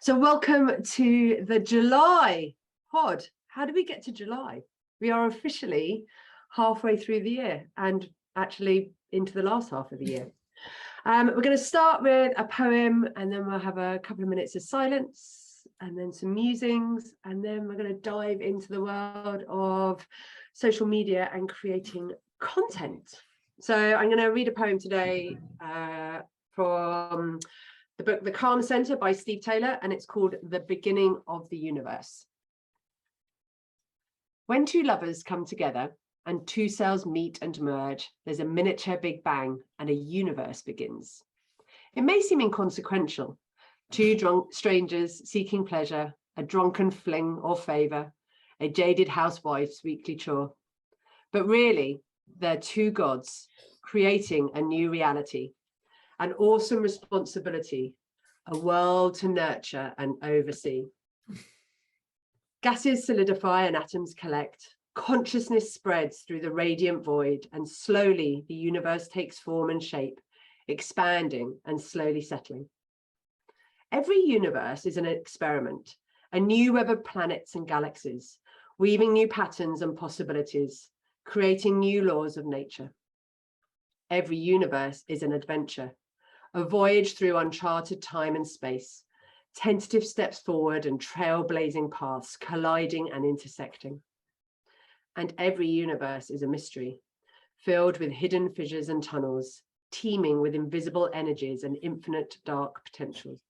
So welcome to the July pod. How did we get to July? We are officially halfway through the year and actually into the last half of the year. We're going to start with a poem, and then we'll have a couple of minutes of silence and then some musings, and then we're going to dive into the world of social media and creating content. So I'm going to read a poem today from the book The Calm Center by Steve Taylor, and it's called The Beginning of the Universe. When two lovers come together and two cells meet and merge, there's a miniature Big Bang and a universe begins. It may seem inconsequential, two drunk strangers seeking pleasure, a drunken fling or favor, a jaded housewife's weekly chore. But really, they're two gods creating a new reality, an awesome responsibility, a world to nurture and oversee. Gases solidify and atoms collect. Consciousness spreads through the radiant void, and slowly the universe takes form and shape, expanding and slowly settling. Every universe is an experiment, a new web of planets and galaxies, weaving new patterns and possibilities, creating new laws of nature. Every universe is an adventure, a voyage through uncharted time and space, tentative steps forward and trailblazing paths colliding and intersecting. And every universe is a mystery, filled with hidden fissures and tunnels, teeming with invisible energies and infinite dark potentials.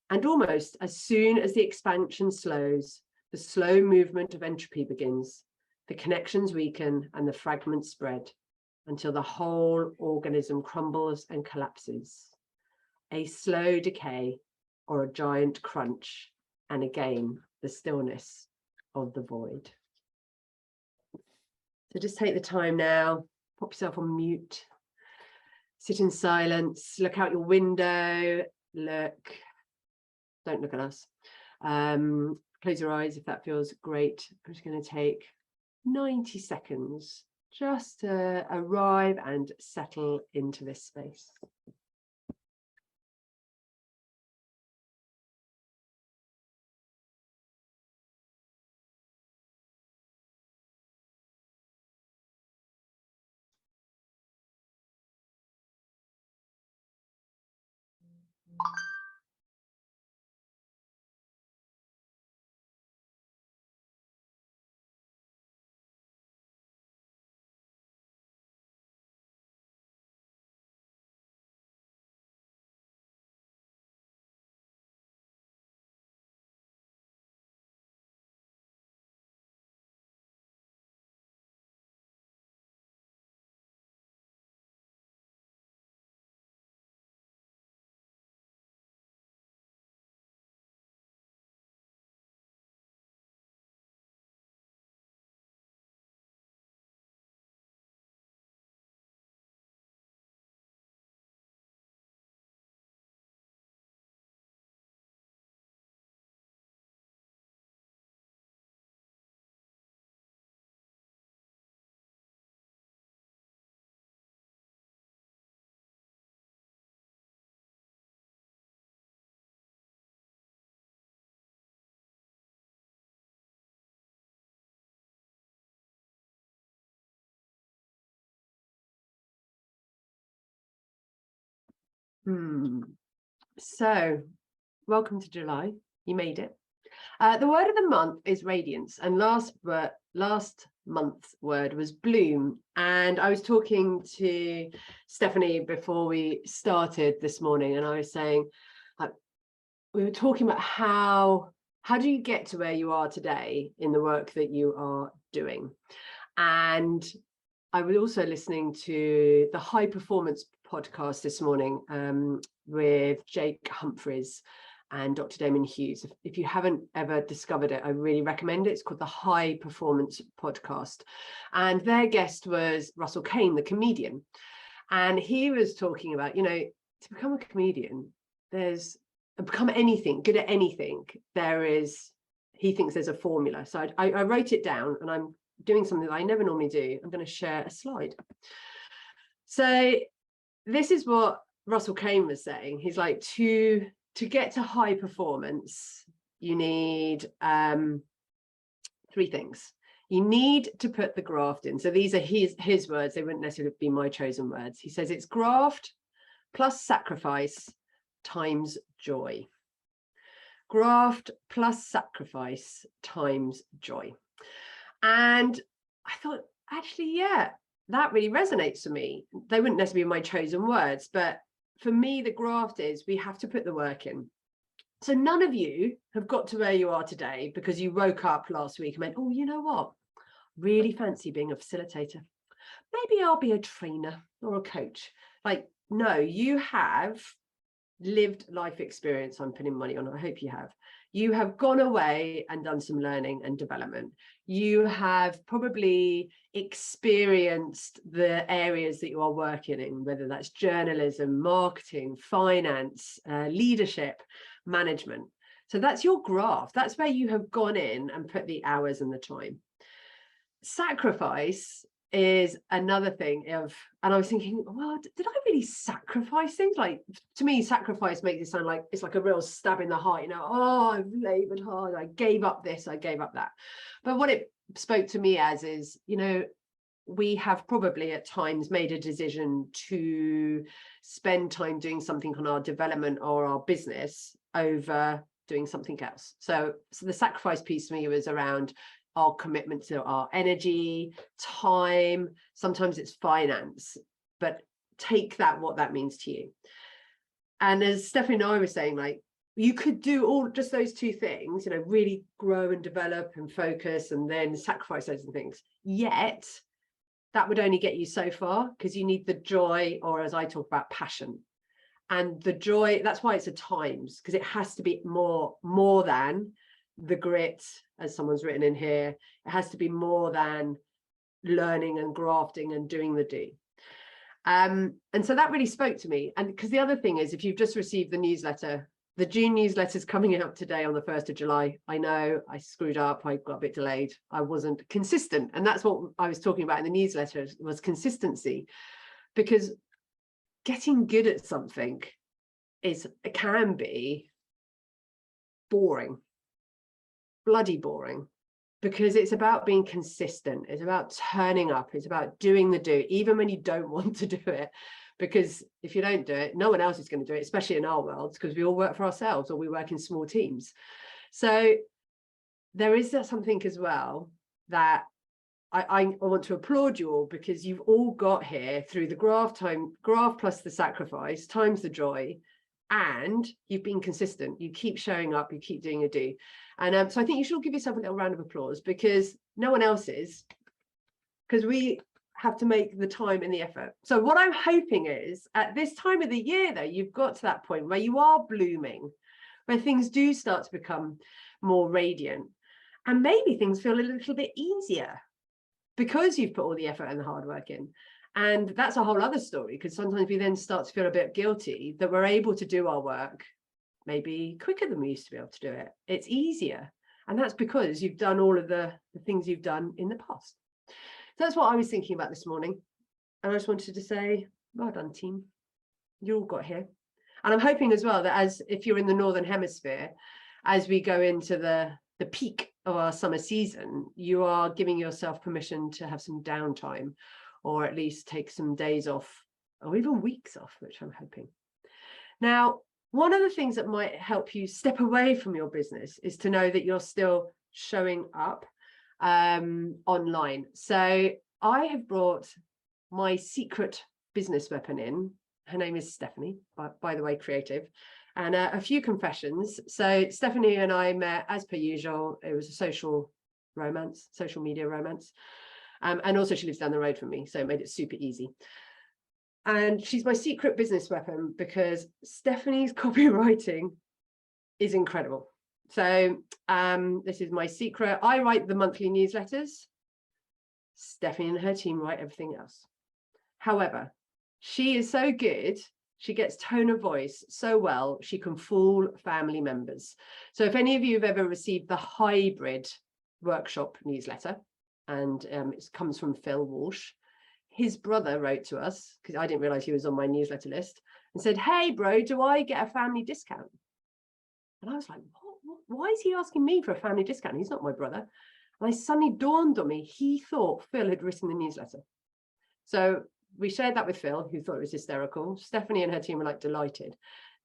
And almost as soon as the expansion slows, the slow movement of entropy begins, the connections weaken and the fragments spread, until the whole organism crumbles and collapses. A slow decay or a giant crunch, and again, the stillness of the void. So just take the time now, pop yourself on mute, sit in silence, look out your window, don't look at us. Close your eyes if that feels great. I'm just going to take 90 seconds just to arrive and settle into this space. So, welcome to July. You made it. The word of the month is radiance, and last month's word was bloom. And I was talking to Stephaine before we started this morning, and I was saying, we were talking about how do you get to where you are today in the work that you are doing. And I was also listening to the High Performance podcast this morning with Jake Humphreys and Dr. Damon Hughes. If you haven't ever discovered it, I really recommend it. It's called the High Performance podcast. And their guest was Russell Kane, the comedian. And he was talking about, to become a comedian, become anything, good at anything, he thinks there's a formula. So I wrote it down, and I'm doing something that I never normally do. I'm going to share a slide. So this is what Russell Kane was saying. He's like, to to get to high performance, you need 3 things. You need to put the graft in. So these are his words. They wouldn't necessarily be my chosen words. He says it's graft plus sacrifice times joy. Graft plus sacrifice times joy. And I thought, actually, yeah, that really resonates for me. They wouldn't necessarily be my chosen words, but for me, the graft is we have to put the work in. So none of you have got to where you are today because you woke up last week and went, oh, you know what? Really fancy being a facilitator. Maybe I'll be a trainer or a coach. Like, no, you have lived life experience. I'm putting money on. I hope you have. You have gone away and done some learning and development. You have probably experienced the areas that you are working in, whether that's journalism, marketing, finance, leadership, management. So that's your graft. That's where you have gone in and put the hours and the time. Sacrifice is another thing of, and I was thinking, well, did I really sacrifice things? Like, to me, sacrifice makes it sound like it's like a real stab in the heart, you know, oh, I've labored hard, I gave up this, I gave up that. But what it spoke to me as is, you know, we have probably at times made a decision to spend time doing something on our development or our business over doing something else. So the sacrifice piece for me was around our commitment to our energy, time, sometimes it's finance, but take that, what that means to you. And as Stephaine and I were saying, like, you could do all just those 2 things, you know, really grow and develop and focus and then sacrifice those things. Yet that would only get you so far because you need the joy, or as I talk about, passion. And the joy, that's why it's a times, because it has to be more than the grit, as someone's written in here. It has to be more than learning and grafting and doing the do. And so that really spoke to me. And because the other thing is, if you've just received the newsletter, the June newsletter is coming out today on the 1st of July. I know I screwed up. I got a bit delayed. I wasn't consistent. And that's what I was talking about in the newsletter, was consistency. Because getting good at something can be boring. Bloody boring, because it's about being consistent. It's about turning up. It's about doing the do, even when you don't want to do it, because if you don't do it, no one else is going to do it, especially in our world, because we all work for ourselves or we work in small teams. So there is something as well that I want to applaud you all, because you've all got here through the graft plus the sacrifice times the joy, and you've been consistent. You keep showing up, you keep doing a do. And so I think you should give yourself a little round of applause, because no one else is, because we have to make the time and the effort. So what I'm hoping is, at this time of the year, though, you've got to that point where you are blooming, where things do start to become more radiant, and maybe things feel a little bit easier because you've put all the effort and the hard work in. And that's a whole other story, because sometimes we then start to feel a bit guilty that we're able to do our work maybe quicker than we used to be able to do it. It's easier. And that's because you've done all of the things you've done in the past. So that's what I was thinking about this morning. And I just wanted to say, well done, team. You all got here. And I'm hoping as well that, as if you're in the Northern Hemisphere, as we go into the peak of our summer season, you are giving yourself permission to have some downtime, or at least take some days off, or even weeks off, which I'm hoping. Now, one of the things that might help you step away from your business is to know that you're still showing up online. So I have brought my secret business weapon in. Her name is Stephaine, by the way, creative. And a few confessions. So Stephaine and I met as per usual. It was a social media romance. And also she lives down the road from me, so it made it super easy. And she's my secret business weapon, because Stephaine's copywriting is incredible. So this is my secret. I write the monthly newsletters. Stephaine and her team write everything else. However, she is so good. She gets tone of voice so well, she can fool family members. So if any of you have ever received the hybrid workshop newsletter, and it comes from Phil Walsh, his brother wrote to us, because I didn't realize he was on my newsletter list, and said, hey, bro, do I get a family discount? And I was like, why is he asking me for a family discount? He's not my brother. And I suddenly dawned on me, he thought Phil had written the newsletter. So we shared that with Phil, who thought it was hysterical. Stephanie and her team were like delighted.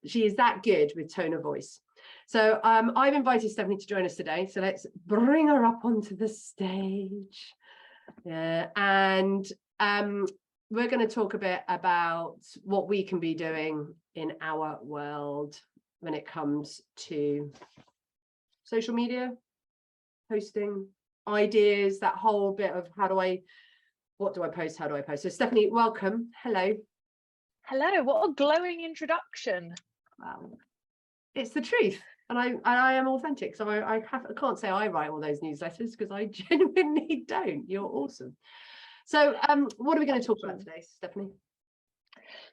She is that good with tone of voice. So I've invited Stephanie to join us today. So let's bring her up onto the stage. And we're going to talk a bit about what we can be doing in our world when it comes to social media, posting, ideas, that whole bit of what do I post, how do I post? So Stephanie, welcome. Hello. Hello, what a glowing introduction. Wow. It's the truth. And I am authentic. So I can't say I write all those newsletters because I genuinely don't. You're awesome. So what are we going to talk about today, Stephanie?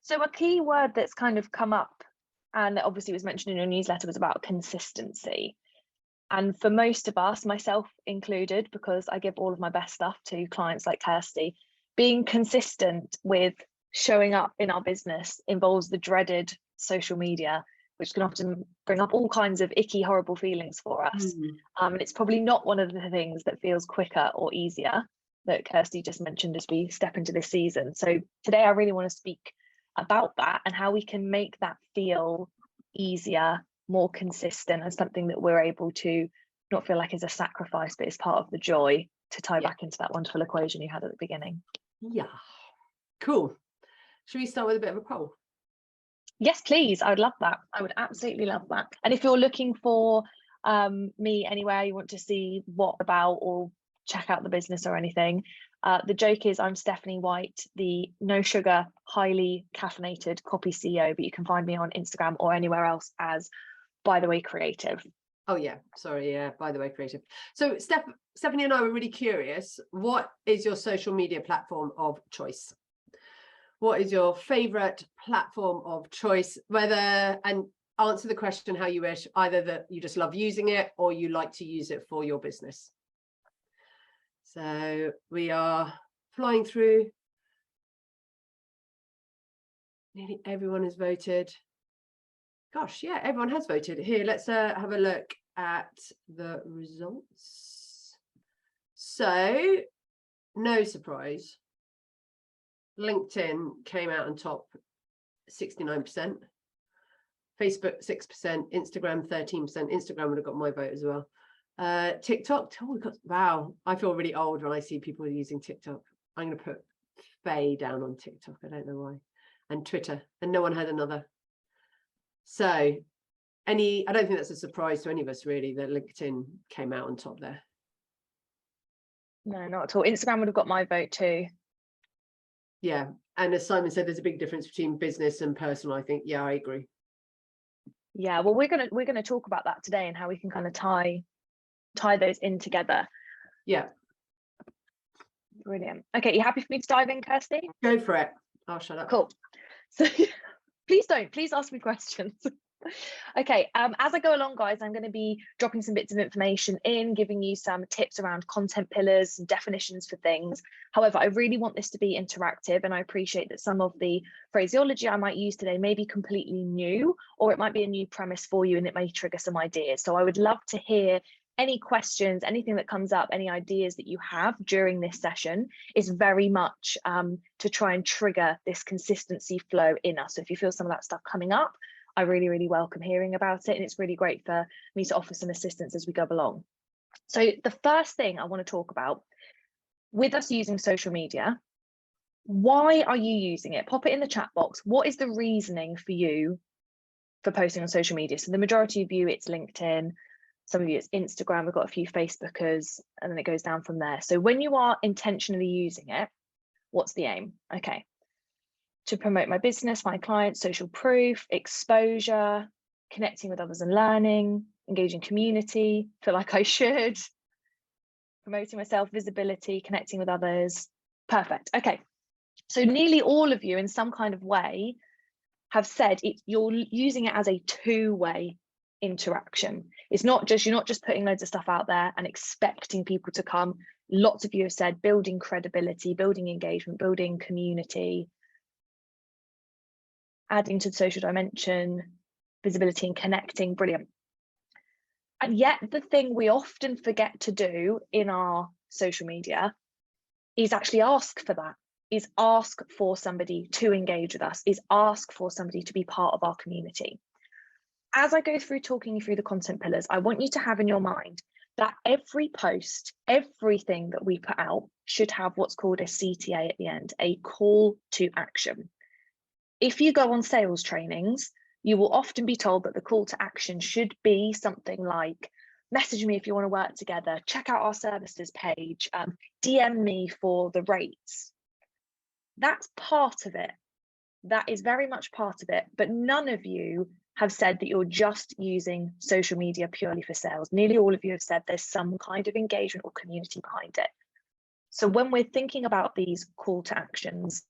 So a key word that's kind of come up and obviously was mentioned in your newsletter was about consistency. And for most of us, myself included, because I give all of my best stuff to clients like Kirsty, being consistent with showing up in our business involves the dreaded social media, which can often bring up all kinds of icky, horrible feelings for us. And it's probably not one of the things that feels quicker or easier that Kirsty just mentioned as we step into this season. So today I really want to speak about that and how we can make that feel easier, more consistent, and something that we're able to not feel like is a sacrifice, but is part of the joy, to tie back into that wonderful equation you had at the beginning. Yeah, cool. Should we start with a bit of a poll? Yes, please. I would love that. I would absolutely love that. And if you're looking for me anywhere, you want to see what about or check out the business or anything, the joke is I'm Stephanie White, the no sugar, highly caffeinated copy CEO, but you can find me on Instagram or anywhere else as By the Way Creative. Oh yeah, sorry, yeah, By the Way Creative. So Stephanie and I were really curious, what is your social media platform of choice? What is your favorite platform of choice? And answer the question how you wish, either that you just love using it or you like to use it for your business. So we are flying through. Nearly everyone has voted. Gosh, yeah, everyone has voted. Here, let's have a look at the results. So, no surprise, LinkedIn came out on top, 69%. Facebook 6%, Instagram 13%. Instagram would have got my vote as well. TikTok, wow, I feel really old when I see people using TikTok. I'm going to put Faye down on TikTok. I don't know why. And Twitter, and no one had another. So I don't think that's a surprise to any of us really that LinkedIn came out on top there. No, not at all. Instagram would have got my vote too. Yeah, and as Simon said, there's a big difference between business and personal. I think, yeah, I agree. Yeah, well, we're gonna talk about that today and how we can kind of tie those in together. Yeah. Brilliant. Okay, you happy for me to dive in, Kirsty? Go for it. I'll shut up. Cool. So please ask me questions. Okay, as I go along, guys, I'm going to be dropping some bits of information in, giving you some tips around content pillars and definitions for things. However, I really want this to be interactive, and I appreciate that some of the phraseology I might use today may be completely new, or it might be a new premise for you and it may trigger some ideas. So I would love to hear any questions, anything that comes up, any ideas that you have during this session. Is very much to try and trigger this consistency flow in us. So if you feel some of that stuff coming up, I really, really welcome hearing about it. And it's really great for me to offer some assistance as we go along. So the first thing I want to talk about with us using social media, why are you using it? Pop it in the chat box. What is the reasoning for you for posting on social media? So the majority of you, it's LinkedIn. Some of you, it's Instagram. We've got a few Facebookers, and then it goes down from there. So when you are intentionally using it, what's the aim? Okay. To promote my business, my clients, social proof, exposure, connecting with others and learning, engaging community, feel like I should, promoting myself, visibility, connecting with others. Perfect. Okay. So nearly all of you in some kind of way have said you're using it as a two-way interaction. It's not just, you're not just putting loads of stuff out there and expecting people to come. Lots of you have said building credibility, building engagement, building community, adding to the social dimension, visibility and connecting. Brilliant. And yet the thing we often forget to do in our social media is actually ask for that, is ask for somebody to engage with us, is ask for somebody to be part of our community. As I go through talking you through the content pillars, I want you to have in your mind that every post, everything that we put out should have what's called a CTA at the end, a call to action. If you go on sales trainings, you will often be told that the call to action should be something like, message me if you want to work together, check out our services page, DM me for the rates. That's part of it. That is very much part of it, but none of you have said that you're just using social media purely for sales. Nearly all of you have said there's some kind of engagement or community behind it. So when we're thinking about these call to actions,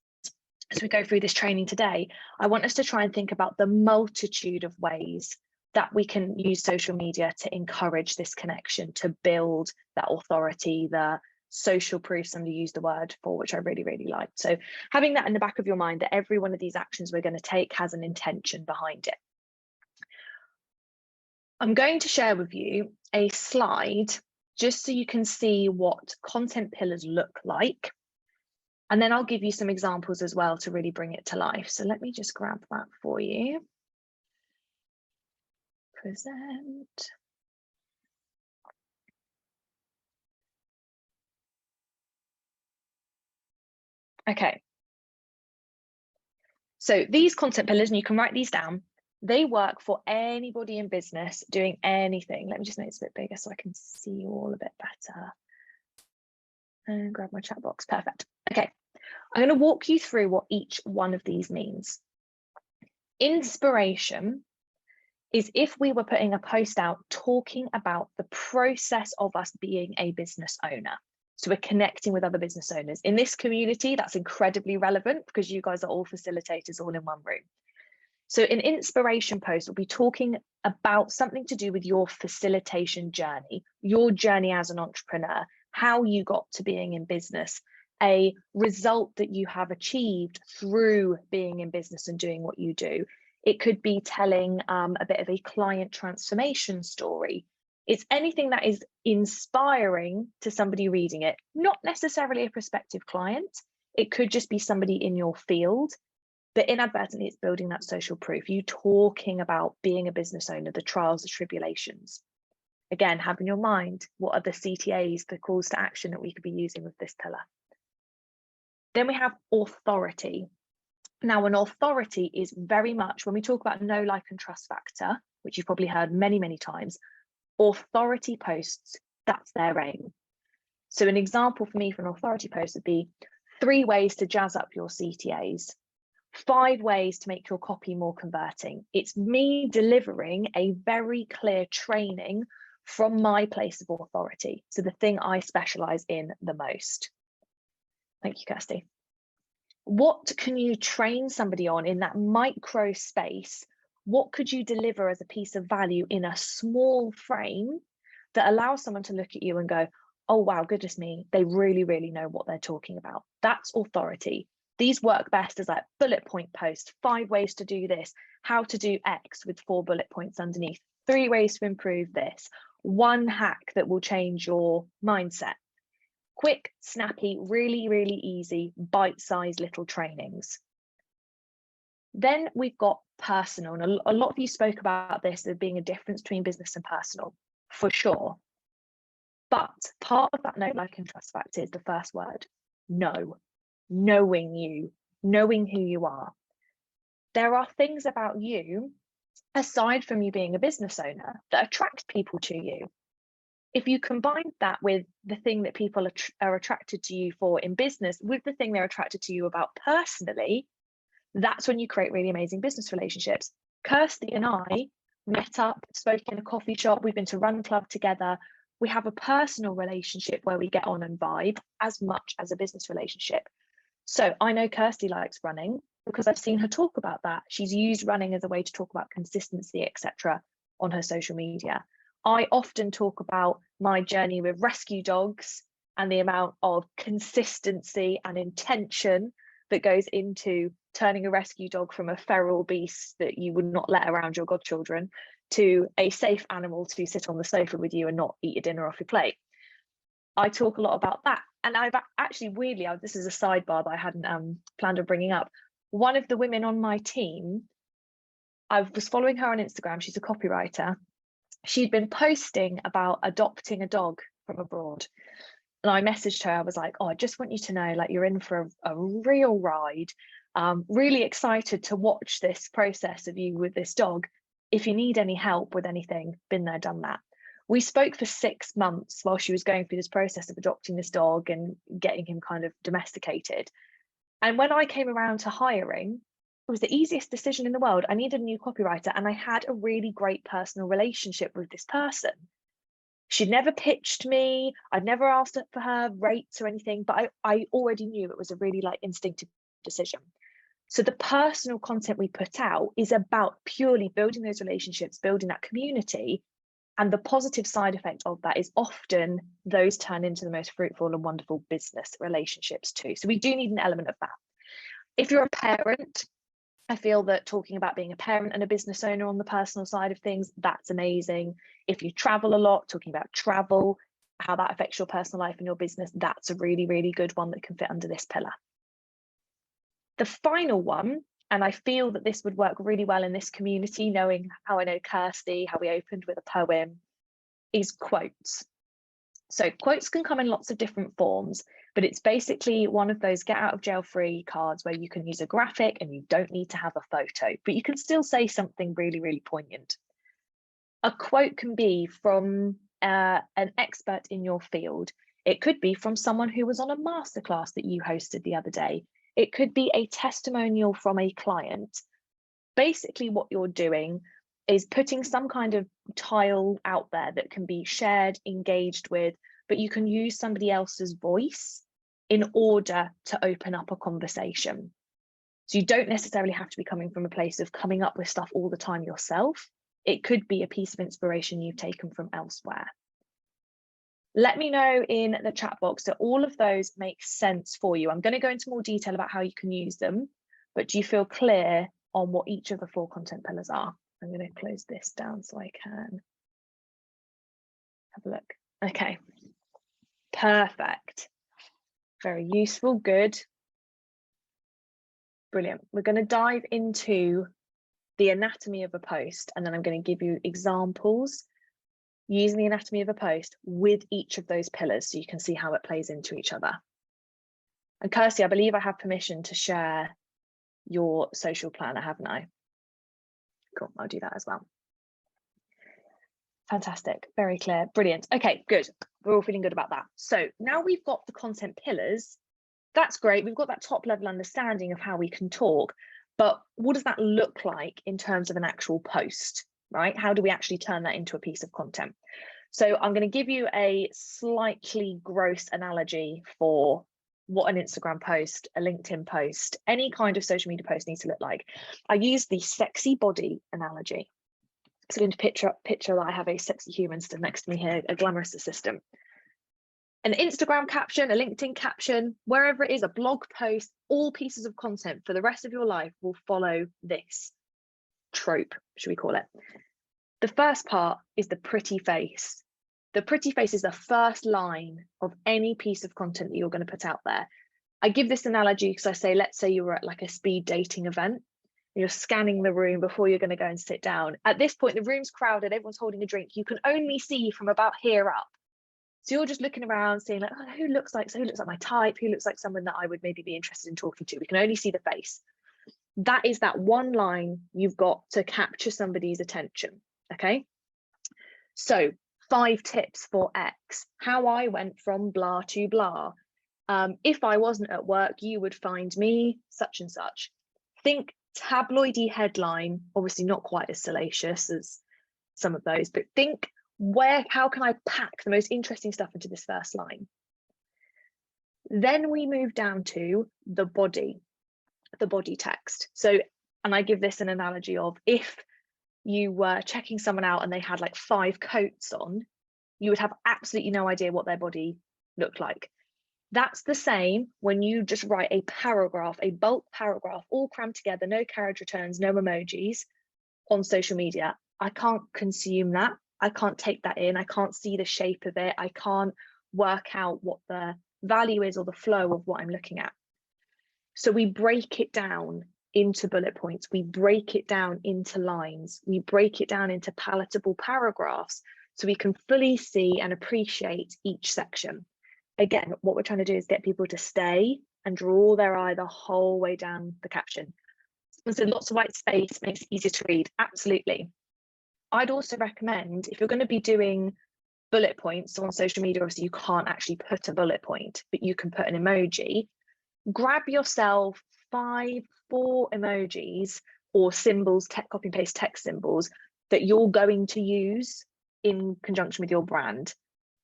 as we go through this training today, I want us to try and think about the multitude of ways that we can use social media to encourage this connection, to build that authority, the social proof, somebody used the word for, which I really, really liked. So having that in the back of your mind, that every one of these actions we're going to take has an intention behind it. I'm going to share with you a slide just so you can see what content pillars look like. And then I'll give you some examples as well to really bring it to life. So let me just grab that for you. Present. Okay. So these content pillars, and you can write these down, they work for anybody in business doing anything. Let me just make this a bit bigger so I can see you all a bit better. And grab my chat box. Perfect. Okay. I'm going to walk you through what each one of these means. Inspiration is if we were putting a post out talking about the process of us being a business owner. So we're connecting with other business owners. In this community, that's incredibly relevant because you guys are all facilitators all in one room. So an inspiration post will be talking about something to do with your facilitation journey, your journey as an entrepreneur, how you got to being in business, a result that you have achieved through being in business and doing what you do. It could be telling a bit of a client transformation story. It's anything that is inspiring to somebody reading it, not necessarily a prospective client. It could just be somebody in your field, but inadvertently it's building that social proof. You talking about being a business owner, the trials, the tribulations. Again, have in your mind, what are the CTAs, the calls to action that we could be using with this pillar? Then we have authority. Now, an authority is very much, when we talk about know, like, and trust factor, which you've probably heard many, many times, authority posts, that's their aim. So an example for me for an authority post would be 3 ways to jazz up your CTAs, 5 ways to make your copy more converting. It's me delivering a very clear training from my place of authority. So the thing I specialize in the most. Thank you, Kirsty. What can you train somebody on in that micro space? What could you deliver as a piece of value in a small frame that allows someone to look at you and go, oh, wow, goodness me, they really, really know what they're talking about. That's authority. These work best as like bullet point posts, 5 ways to do this, how to do X with 4 bullet points underneath, 3 ways to improve this, 1 hack that will change your mindset. Quick, snappy, really, really easy, bite-sized little trainings. Then we've got personal, and a lot of you spoke about this, there being a difference between business and personal, for sure. But part of that know, like, and trust factor is the first word, know. Knowing you, knowing who you are. There are things about you, aside from you being a business owner, that attract people to you. If you combine that with the thing that people are attracted to you for in business, with the thing they're attracted to you about personally, that's when you create really amazing business relationships. Kirsty and I met up, spoke in a coffee shop, we've been to run club together. We have a personal relationship where we get on and vibe as much as a business relationship. So I know Kirsty likes running because I've seen her talk about that. She's used running as a way to talk about consistency, etc., on her social media. I often talk about my journey with rescue dogs and the amount of consistency and intention that goes into turning a rescue dog from a feral beast that you would not let around your godchildren to a safe animal to sit on the sofa with you and not eat your dinner off your plate. I talk a lot about that. And I've actually, weirdly, this is a sidebar that I hadn't planned on bringing up. One of the women on my team, I was following her on Instagram. She's a copywriter. She'd been posting about adopting a dog from abroad. And I messaged her. I was like, oh, I just want you to know, like, you're in for a real ride. Really excited to watch this process of you with this dog. If you need any help with anything, been there, done that. We spoke for 6 months while she was going through this process of adopting this dog and getting him kind of domesticated. And when I came around to hiring, it was the easiest decision in the world. I needed a new copywriter, and I had a really great personal relationship with this person. She'd never pitched me. I'd never asked for her rates or anything, but I already knew it was a really like instinctive decision. So the personal content we put out is about purely building those relationships, building that community. And the positive side effect of that is often those turn into the most fruitful and wonderful business relationships too. So we do need an element of that. If you're a parent, I feel that talking about being a parent and a business owner on the personal side of things, that's amazing. If you travel a lot, talking about travel, how that affects your personal life and your business, that's a really, really good one that can fit under this pillar. The final one, and I feel that this would work really well in this community, knowing how I know Kirsty, how we opened with a poem, is quotes. So quotes can come in lots of different forms, but it's basically one of those get out of jail free cards where you can use a graphic and you don't need to have a photo, but you can still say something really, really poignant. A quote can be from an expert in your field. It could be from someone who was on a masterclass that you hosted the other day. It could be a testimonial from a client. Basically, what you're doing is putting some kind of tile out there that can be shared, engaged with, but you can use somebody else's voice in order to open up a conversation. So you don't necessarily have to be coming from a place of coming up with stuff all the time yourself. It could be a piece of inspiration you've taken from elsewhere. Let me know in the chat box that all of those make sense for you. I'm going to go into more detail about how you can use them, but do you feel clear on what each of the 4 content pillars are? I'm going to close this down so I can have a look. Okay, perfect. Very useful, good. Brilliant. We're going to dive into the anatomy of a post, and then I'm going to give you examples using the anatomy of a post with each of those pillars so you can see how it plays into each other. And Kirsty, I believe I have permission to share your social planner, haven't I? Cool, I'll do that as well. Fantastic, very clear, brilliant. Okay, good, we're all feeling good about that. So now we've got the content pillars, that's great. We've got that top level understanding of how we can talk, but what does that look like in terms of an actual post, right? How do we actually turn that into a piece of content? So I'm going to give you a slightly gross analogy for what an Instagram post, a LinkedIn post, any kind of social media post needs to look like. I use the sexy body analogy. So I'm going to picture that I have a sexy human stood next to me here, a glamorous assistant. An Instagram caption, a LinkedIn caption, wherever it is, a blog post, all pieces of content for the rest of your life will follow this trope, should we call it. The first part is the pretty face. The pretty face is the first line of any piece of content that you're going to put out there. I give this analogy because I say, let's say you were at like a speed dating event. You're scanning the room before you're going to go and sit down. At this point, the room's crowded, everyone's holding a drink. You can only see from about here up. So you're just looking around, seeing like, oh, who looks like my type? Who looks like someone that I would maybe be interested in talking to? We can only see the face. That is that one line you've got to capture somebody's attention. Okay. So 5 tips for X, how I went from blah to blah. If I wasn't at work, you would find me such and such. Think tabloidy headline, obviously not quite as salacious as some of those, but think how can I pack the most interesting stuff into this first line? Then we move down to the body text. So, and I give this an analogy of if you were checking someone out and they had like 5 coats on, you would have absolutely no idea what their body looked like. That's the same when you just write a paragraph, a bulk paragraph, all crammed together, no carriage returns, no emojis on social media. I can't consume that. I can't take that in. I can't see the shape of it. I can't work out what the value is or the flow of what I'm looking at. So we break it down into bullet points. We break it down into lines. We break it down into palatable paragraphs so we can fully see and appreciate each section. Again, what we're trying to do is get people to stay and draw their eye the whole way down the caption. And so lots of white space makes it easier to read. Absolutely. I'd also recommend, if you're going to be doing bullet points, so on social media, obviously you can't actually put a bullet point, but you can put an emoji. Grab yourself 4 emojis or symbols, copy and paste text symbols that you're going to use in conjunction with your brand.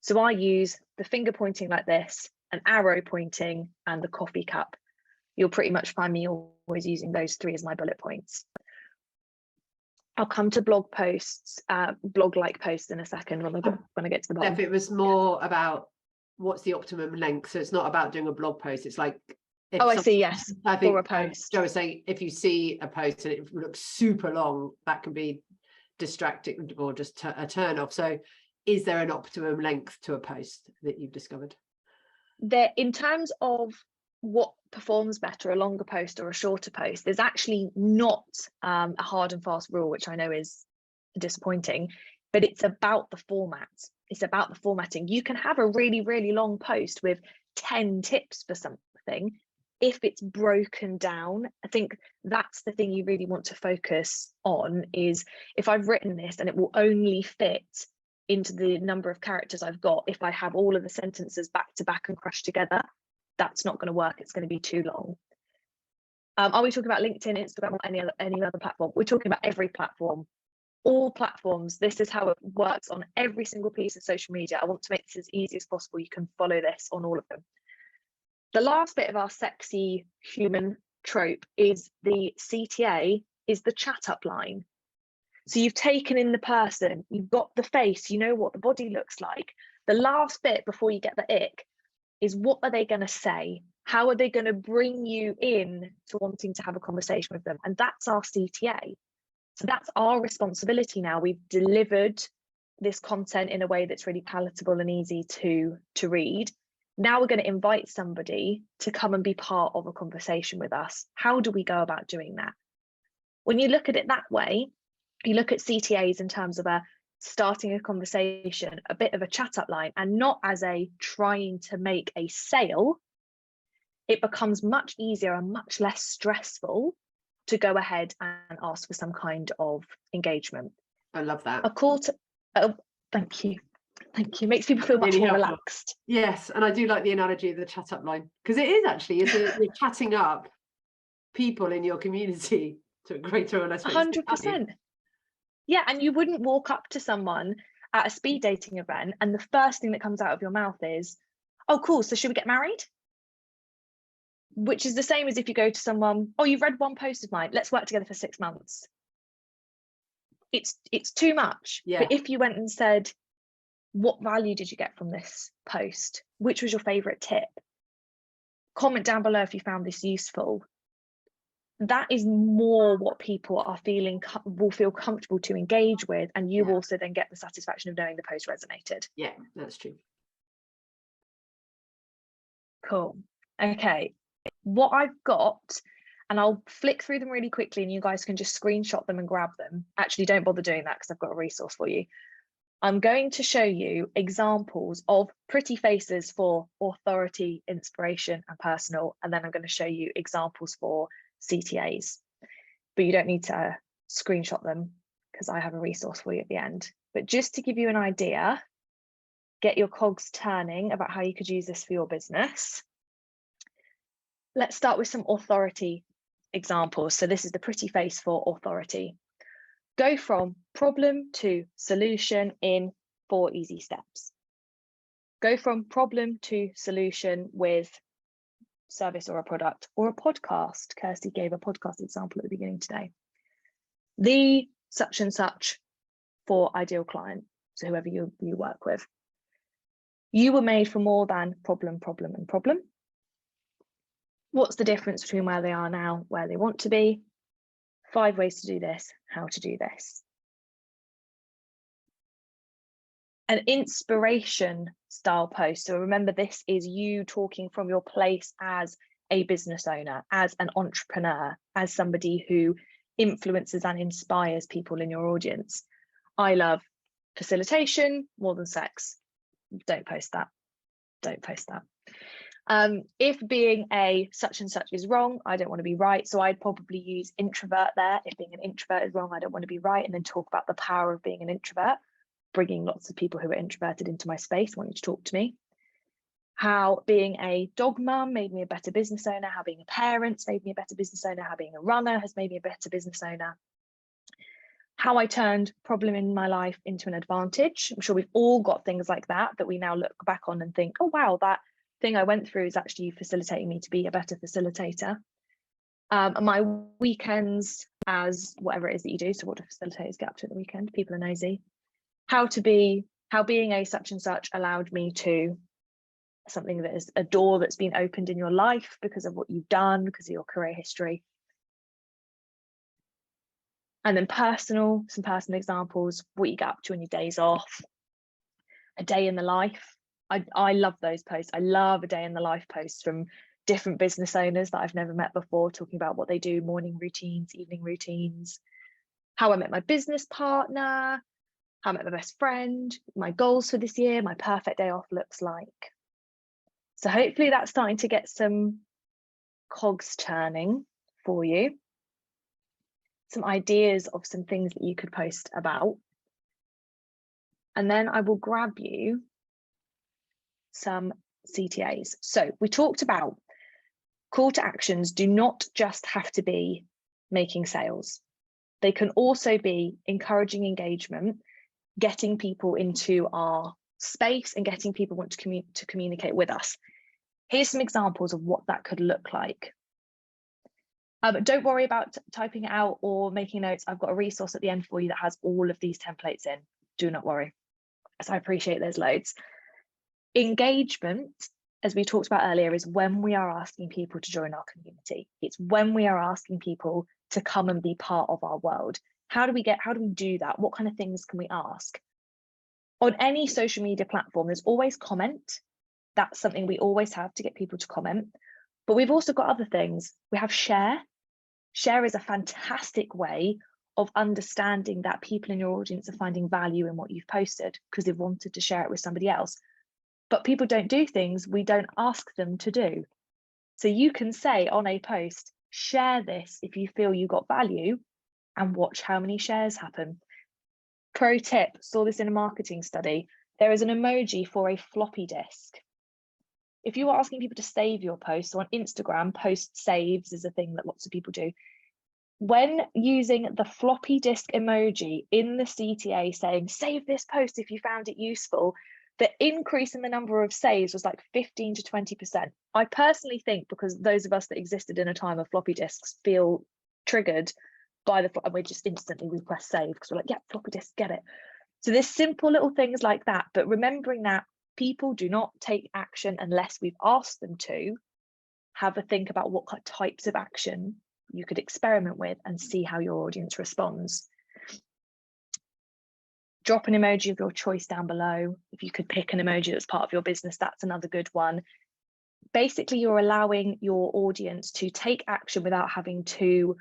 So I use the finger pointing like this, an arrow pointing, and the coffee cup. You'll pretty much find me always using those 3 as my bullet points. I'll come to blog posts, blog-like posts in a second when I get to the bottom. If it was more about what's the optimum length, so it's not about doing a blog post, it's like, I see, yes, I think for a post. Joe was saying, if you see a post and it looks super long, that can be distracting or just a turn off. So is there an optimum length to a post that you've discovered? There, in terms of what performs better, a longer post or a shorter post, there's actually not a hard and fast rule, which I know is disappointing, but it's about the format. It's about the formatting. You can have a really, really long post with 10 tips for something. If it's broken down, I think that's the thing you really want to focus on, is if I've written this and it will only fit into the number of characters I've got, if I have all of the sentences back to back and crushed together, that's not going to work. It's going to be too long. Are we talking about LinkedIn, Instagram, or any other platform? We're talking about every platform, all platforms. This is how it works on every single piece of social media. I want to make this as easy as possible. You can follow this on all of them. The last bit of our sexy human trope is the CTA, is the chat up line. So you've taken in the person, you've got the face, you know what the body looks like. The last bit before you get the ick is, what are they going to say? How are they going to bring you in to wanting to have a conversation with them? And that's our CTA. So that's our responsibility now. We've delivered this content in a way that's really palatable and easy to read. Now we're going to invite somebody to come and be part of a conversation with us. How do we go about doing that? When you look at it that way, you look at CTAs in terms of starting a conversation, a bit of a chat up line, and not as a trying to make a sale, it becomes much easier and much less stressful to go ahead and ask for some kind of engagement. I love that. A call to, oh, thank you. Thank you. Makes people feel much more relaxed. Yes, and I do like the analogy of the chat up line, because it is actually, you're chatting up people in your community to a greater or less extent. 100%. Yeah, and you wouldn't walk up to someone at a speed dating event and the first thing that comes out of your mouth is, oh, cool, so should we get married? Which is the same as if you go to someone, oh, you've read one post of mine, let's work together for 6 months. It's too much. Yeah. But if you went and said, what value did you get from this post? Which was your favorite tip? Comment down below if you found this useful. That is more what people are will feel comfortable to engage with, and you also then get the satisfaction of knowing the post resonated. Yeah, that's true. Cool. Okay, what I've got, and I'll flick through them really quickly and you guys can just screenshot them and grab them. Actually, don't bother doing that because I've got a resource for you. I'm going to show you examples of pretty faces for authority, inspiration, and personal, and then I'm going to show you examples for CTAs, but you don't need to screenshot them because I have a resource for you at the end. But just to give you an idea, get your cogs turning about how you could use this for your business. Let's start with some authority examples. So this is the pretty face for authority. Go from problem to solution in 4 easy steps. Go from problem to solution with service or a product or a podcast. Kirsty gave a podcast example at the beginning today. The such and such for ideal client, so whoever you work with. You were made for more than problem, problem, and problem. What's the difference between where they are now, where they want to be? 5 ways to do this, how to do this. An inspiration style post. So remember, this is you talking from your place as a business owner, as an entrepreneur, as somebody who influences and inspires people in your audience. I love facilitation more than sex. Don't post that. Don't post that. If being a such and such is wrong, I don't want to be right. So I'd probably use introvert there. If being an introvert is wrong, I don't want to be right. And then talk about the power of being an introvert, bringing lots of people who are introverted into my space, wanting to talk to me. How being a dog mum made me a better business owner, how being a parent made me a better business owner, how being a runner has made me a better business owner. How I turned problem in my life into an advantage. I'm sure we've all got things like that we now look back on and think, oh, wow, that thing I went through is actually facilitating me to be a better facilitator. My weekends as whatever it is that you do. So what do facilitators get up to at the weekend? People are nosy. How being a such and such allowed me to something that is a door that's been opened in your life because of what you've done, because of your career history. And then some personal examples, what you get up to on your days off, a day in the life. I love those posts. I love a day in the life posts from different business owners that I've never met before, talking about what they do, morning routines, evening routines, how I met my business partner, how I met my best friend, my goals for this year, my perfect day off looks like. So hopefully that's starting to get some cogs turning for you. Some ideas of some things that you could post about. And then I will grab you some CTAs. So we talked about call to actions do not just have to be making sales. They can also be encouraging engagement, getting people into our space and getting people want to communicate with us. Here's some examples of what that could look like. Don't worry about typing it out or making notes. I've got a resource at the end for you that has all of these templates in. Do not worry. So I appreciate there's loads. Engagement, as we talked about earlier, is when we are asking people to join our community. It's when we are asking people to come and be part of our world. How do we do that? What kind of things can we ask? On any social media platform, there's always comment. That's something we always have to get people to comment. But we've also got other things. We have share. Share is a fantastic way of understanding that people in your audience are finding value in what you've posted because they've wanted to share it with somebody else. But people don't do things we don't ask them to do. So you can say on a post, share this if you feel you got value, and watch how many shares happen. Pro tip, saw this in a marketing study. There is an emoji for a floppy disk. If you are asking people to save your post, so on Instagram, post saves is a thing that lots of people do. When using the floppy disk emoji in the CTA saying, save this post if you found it useful, the increase in the number of saves was like 15 to 20%. I personally think because those of us that existed in a time of floppy disks feel triggered by and we just instantly we press save because we're like, yeah, floppy disk, get it. So there's simple little things like that, but remembering that people do not take action unless we've asked them to. Have a think about what types of action you could experiment with and see how your audience responds. Drop an emoji of your choice down below. If you could pick an emoji that's part of your business, that's another good one. Basically, you're allowing your audience to take action without having to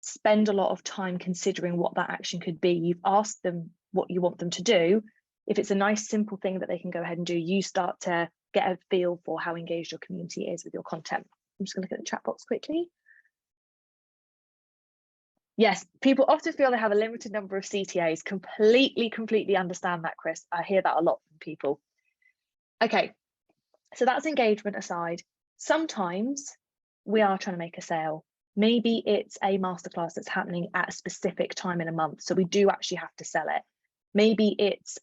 spend a lot of time considering what that action could be. You've asked them what you want them to do. If it's a nice, simple thing that they can go ahead and do, you start to get a feel for how engaged your community is with your content. I'm just going to look at the chat box quickly. Yes, people often feel they have a limited number of CTAs. Completely understand that, Chris. I hear that a lot from people. Okay, so that's engagement aside. Sometimes we are trying to make a sale. Maybe it's a masterclass that's happening at a specific time in a month, so we do actually have to sell it. Maybe it's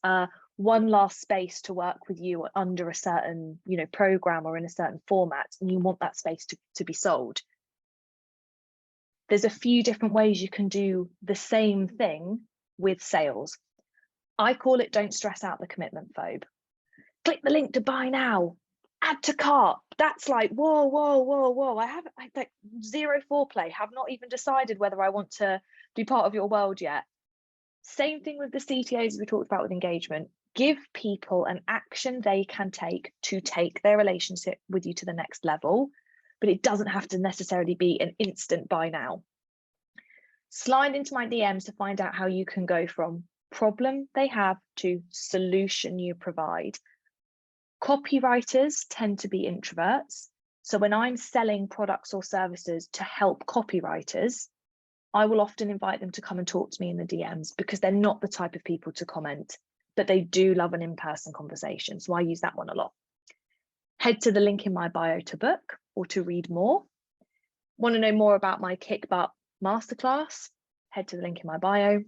one last space to work with you under a certain, program or in a certain format, and you want that space to be sold. There's a few different ways you can do the same thing with sales. I call it don't stress out the commitment phobe. Click the link to buy now, add to cart. That's like, whoa. I like zero foreplay, have not even decided whether I want to be part of your world yet. Same thing with the CTAs we talked about with engagement. give people an action they can take to take their relationship with you to the next level, but it doesn't have to necessarily be an instant buy now. Slide into my DMs to find out how you can go from problem they have to solution you provide. Copywriters tend to be introverts. So when I'm selling products or services to help copywriters, I will often invite them to come and talk to me in the DMs, because they're not the type of people to comment, but they do love an in-person conversation. So I use that one a lot. Head to the link in my bio to book or to read more. Want to know more about my Kick Butt Masterclass? Head to the link in my bio.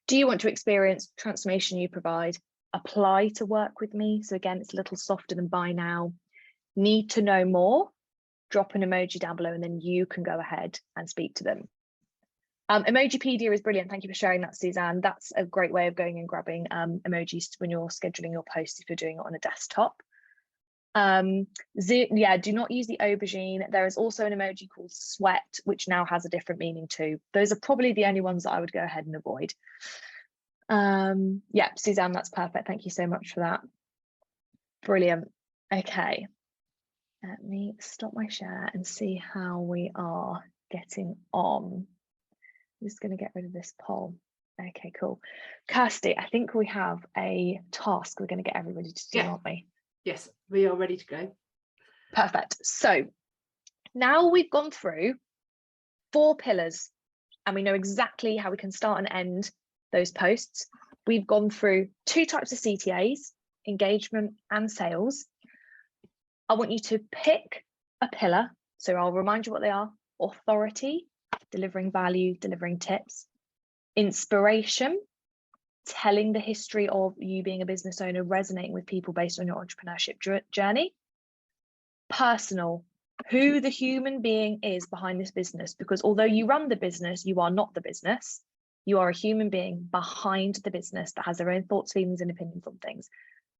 Do you want to experience transformation you provide? Apply to work with me. So again, it's a little softer than buy now. Need to know more? Drop an emoji down below and then you can go ahead and speak to them. Emojipedia is brilliant. Thank you for sharing that, Suzanne. That's a great way of going and grabbing emojis when you're scheduling your posts if you're doing it on a desktop. Yeah, do not use the aubergine. There is also an emoji called sweat, which now has a different meaning too. Those are probably the only ones that I would go ahead and avoid. Yeah, Suzanne, that's perfect. Thank you so much for that. Brilliant. Okay, let me stop my share and see how we are getting on. I'm just going to get rid of this poll. Okay, cool. Kirsty, I think we have a task we're going to get everybody to do, aren't we? Yes, we are ready to go. Perfect. So now we've gone through 4 pillars and we know exactly how we can start and end those posts. We've gone through 2 types of CTAs, engagement and sales. I want you to pick a pillar. So I'll remind you what they are. Authority, delivering value, delivering tips. Inspiration, telling the history of you being a business owner, resonating with people based on your entrepreneurship journey. Personal, who the human being is behind this business, because although you run the business, you are not the business. You are a human being behind the business that has their own thoughts, feelings, and opinions on things.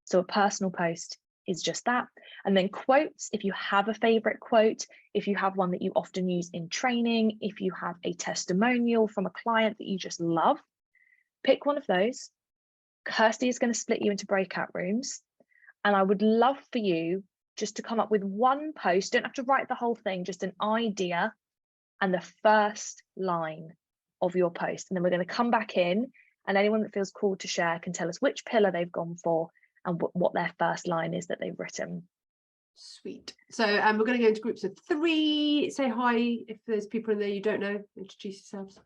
So a personal post is just that. And then quotes, if you have a favorite quote, if you have one that you often use in training, if you have a testimonial from a client that you just love, pick one of those. Kirsty is going to split you into breakout rooms. And I would love for you just to come up with one post. Don't have to write the whole thing, just an idea and the first line of your post. And then we're going to come back in, and anyone that feels called to share can tell us which pillar they've gone for and what their first line is that they've written. Sweet. So we're going to go into groups of 3. Say hi if there's people in there you don't know. Introduce yourselves.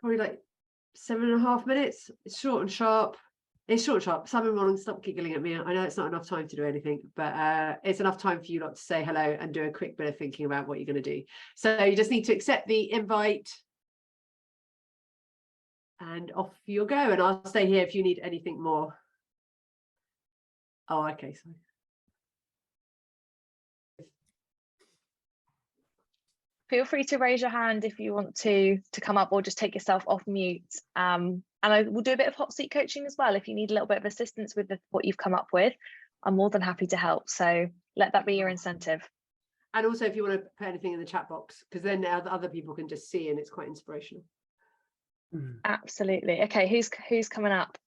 Probably like 7.5 minutes. It's short and sharp. It's short and sharp. Simon Ronald, stop giggling at me. I know it's not enough time to do anything, but it's enough time for you lot to say hello and do a quick bit of thinking about what you're going to do. So you just need to accept the invite and off you'll go. And I'll stay here if you need anything more. Oh, okay. Sorry. Feel free to raise your hand if you want to come up, or just take yourself off mute. And I will do a bit of hot seat coaching as well. If you need a little bit of assistance with what you've come up with, I'm more than happy to help. So let that be your incentive. And also if you want to put anything in the chat box, because then other people can just see and it's quite inspirational. Absolutely. Okay, who's coming up?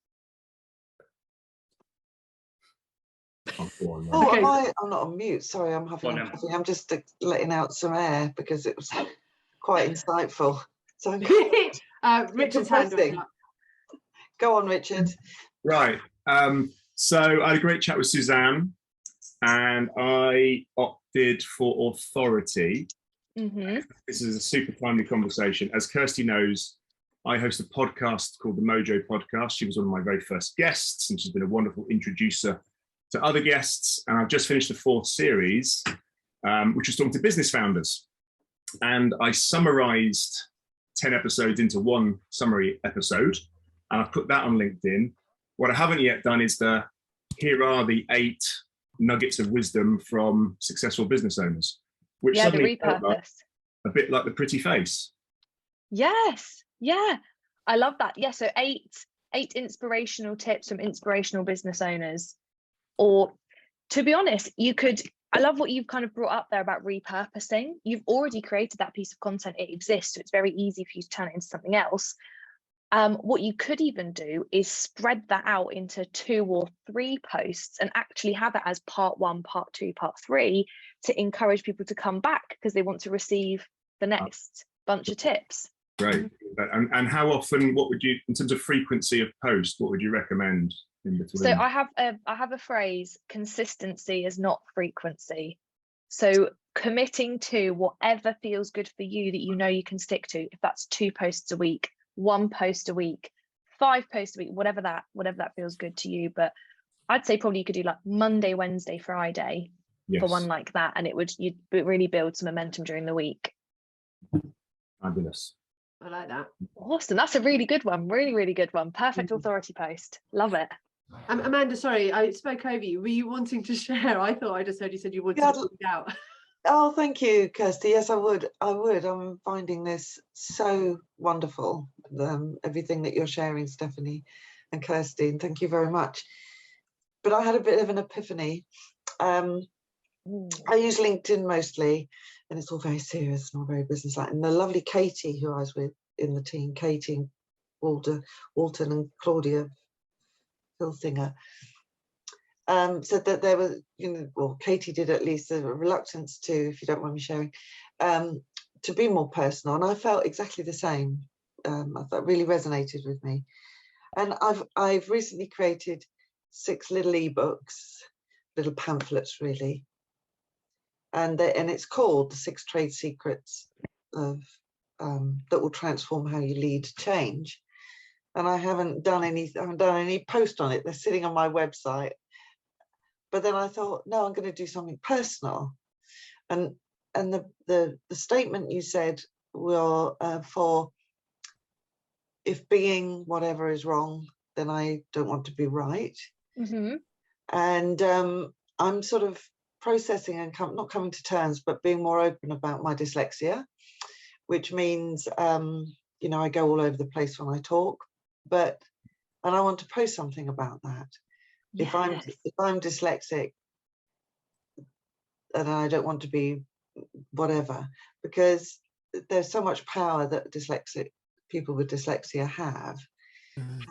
Oh, okay. I'm not on mute. Sorry, I'm having a coffee. I'm just letting out some air because it was quite insightful. So Richard's hand. Go on, Richard. Right. So I had a great chat with Suzanne, and I opted for authority. This is a super timely conversation. As Kirsty knows, I host a podcast called the Mojo Podcast. She was one of my very first guests, and she's been a wonderful introducer to other guests. And I've just finished the 4th series, which was talking to business founders. And I summarized 10 episodes into one summary episode, and I've put that on LinkedIn. What I haven't yet done is here are the 8 nuggets of wisdom from successful business owners, which suddenly felt like a bit like the pretty face. Yes. Yeah. I love that. Yeah. So 8 inspirational tips from inspirational business owners. Or to be honest, I love what you've kind of brought up there about repurposing. You've already created that piece of content. It exists. So it's very easy for you to turn it into something else. What you could even do is spread that out into 2 or 3 posts and actually have it as part 1, part 2, part 3 to encourage people to come back because they want to receive the next bunch of tips. Great. And how often, what would you, in terms of frequency of post, what would you recommend in between? So I have a phrase: consistency is not frequency. So committing to whatever feels good for you that you know you can stick to, if that's 2 posts a week, 1 post a week, 5 posts a week, whatever that feels good to you. But I'd say probably you could do like Monday, Wednesday, Friday for one like that, and you'd really build some momentum during the week. Fabulous. I like that. Awesome. That's a really good one. Really, really good one. Perfect authority post. Love it. Amanda, sorry, I spoke over you. Were you wanting to share? I thought I just heard you said you wanted to speak out. Oh, thank you, Kirsty. Yes, I would. I'm finding this so wonderful. Everything that you're sharing, Stephanie and Kirsty, and thank you very much. But I had a bit of an epiphany. I use LinkedIn mostly, and it's all very serious, not very businesslike. And the lovely Katie, who I was with in the team, Katie, Walton and Claudia Hilsinger, said that there was, well, Katie did at least, a reluctance to, if you don't mind me sharing, to be more personal. And I felt exactly the same. I thought it really resonated with me. And I've recently created 6 little ebooks, little pamphlets really. And it's called the 6 Trade Secrets of that will transform how you lead change. And I haven't done any post on it. They're sitting on my website. But then I thought, no, I'm going to do something personal. And the statement you said will for if being whatever is wrong, then I don't want to be right. Mm-hmm. And I'm sort of processing and not coming to terms, but being more open about my dyslexia, which means, I go all over the place when I talk, and I want to post something about that. Yes. If I'm dyslexic, and I don't want to be whatever, because there's so much power that people with dyslexia have. And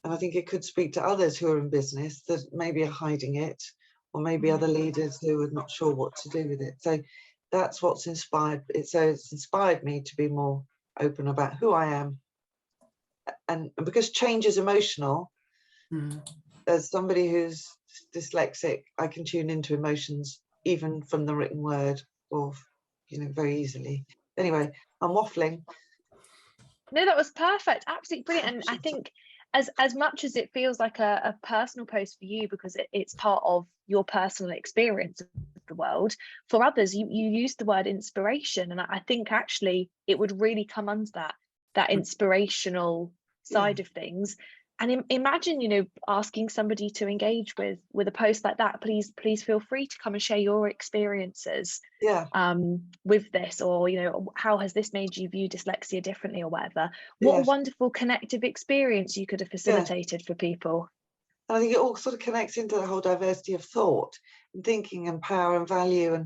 I think it could speak to others who are in business that maybe are hiding it, or maybe other leaders who are not sure what to do with it. So that's what's inspired it. So it's inspired me to be more open about who I am. And because change is emotional, as somebody who's dyslexic, I can tune into emotions even from the written word, or very easily. Anyway, I'm waffling. No, that was perfect. Absolutely brilliant. And I think as much as it feels like a personal post for you, because it's part of your personal experience of the world, for others, you used the word inspiration. And I think actually it would really come under that inspirational side of things. And imagine, asking somebody to engage with a post like that. Please feel free to come and share your experiences with this, or how has this made you view dyslexia differently, or whatever. What a wonderful connective experience you could have facilitated for people. And I think it all sort of connects into the whole diversity of thought and thinking and power and value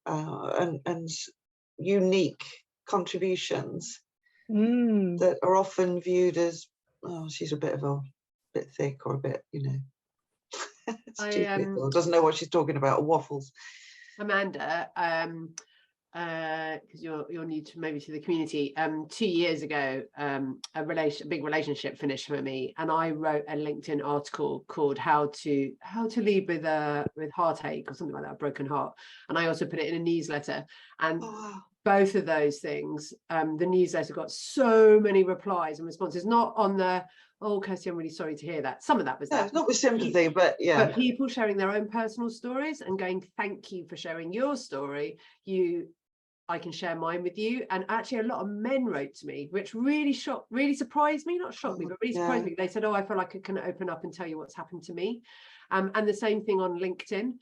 and unique contributions that are often viewed as, oh, she's a bit thick, or a bit, stupid, or doesn't know what she's talking about, or waffles. Amanda, because you're new to the community. 2 years ago, a big relationship finished for me, and I wrote a LinkedIn article called "How to Lead with Heartache" or something like that, a broken heart. And I also put it in a newsletter. And both of those things, the newsletter got so many replies and responses. Not on the, oh, Kirsty, I'm really sorry to hear that. Some of that was that. Not with sympathy, but But people sharing their own personal stories and going, thank you for sharing your story. I can share mine with you. And actually a lot of men wrote to me, which really surprised me, not shocked me, but really surprised me. They said, oh, I feel like I can open up and tell you what's happened to me. And the same thing on LinkedIn.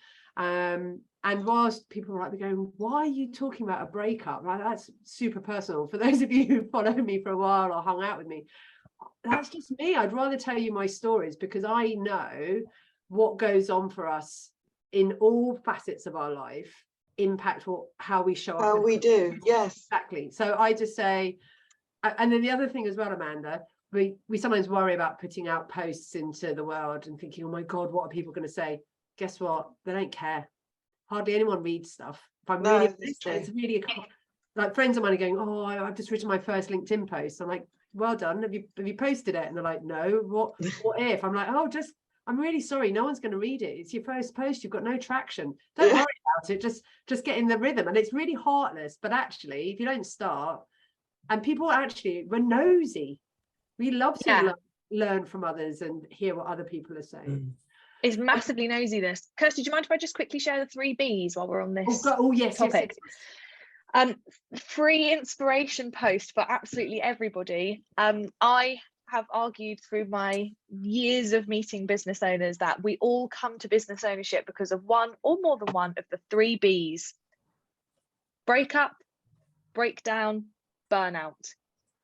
And whilst people were like going, why are you talking about a breakup? Right? That's super personal. For those of you who followed me for a while or hung out with me, that's just me. I'd rather tell you my stories, because I know what goes on for us in all facets of our life impact how we show up. How we do, yes. Exactly. So I just say, and then the other thing as well, Amanda, we sometimes worry about putting out posts into the world and thinking, oh my God, what are people going to say? Guess what? They don't care. Hardly anyone reads stuff. If I'm really honest, it's really like friends of mine are going, oh, I've just written my first LinkedIn post. I'm like, well done. Have you posted it? And they're like, no. What if? I'm like, oh, I'm really sorry. No one's going to read it. It's your first post. You've got no traction. Don't worry about it. Just get in the rhythm. And it's really heartless. But actually, if you don't start, and people we're nosy. We love to learn from others and hear what other people are saying. It's massively nosy, this. Kirsty, do you mind if I just quickly share the 3 Bs while we're on this topic? Yes. Free inspiration post for absolutely everybody. I have argued through my years of meeting business owners that we all come to business ownership because of one or more than one of the 3 Bs: break up, break down, burnout.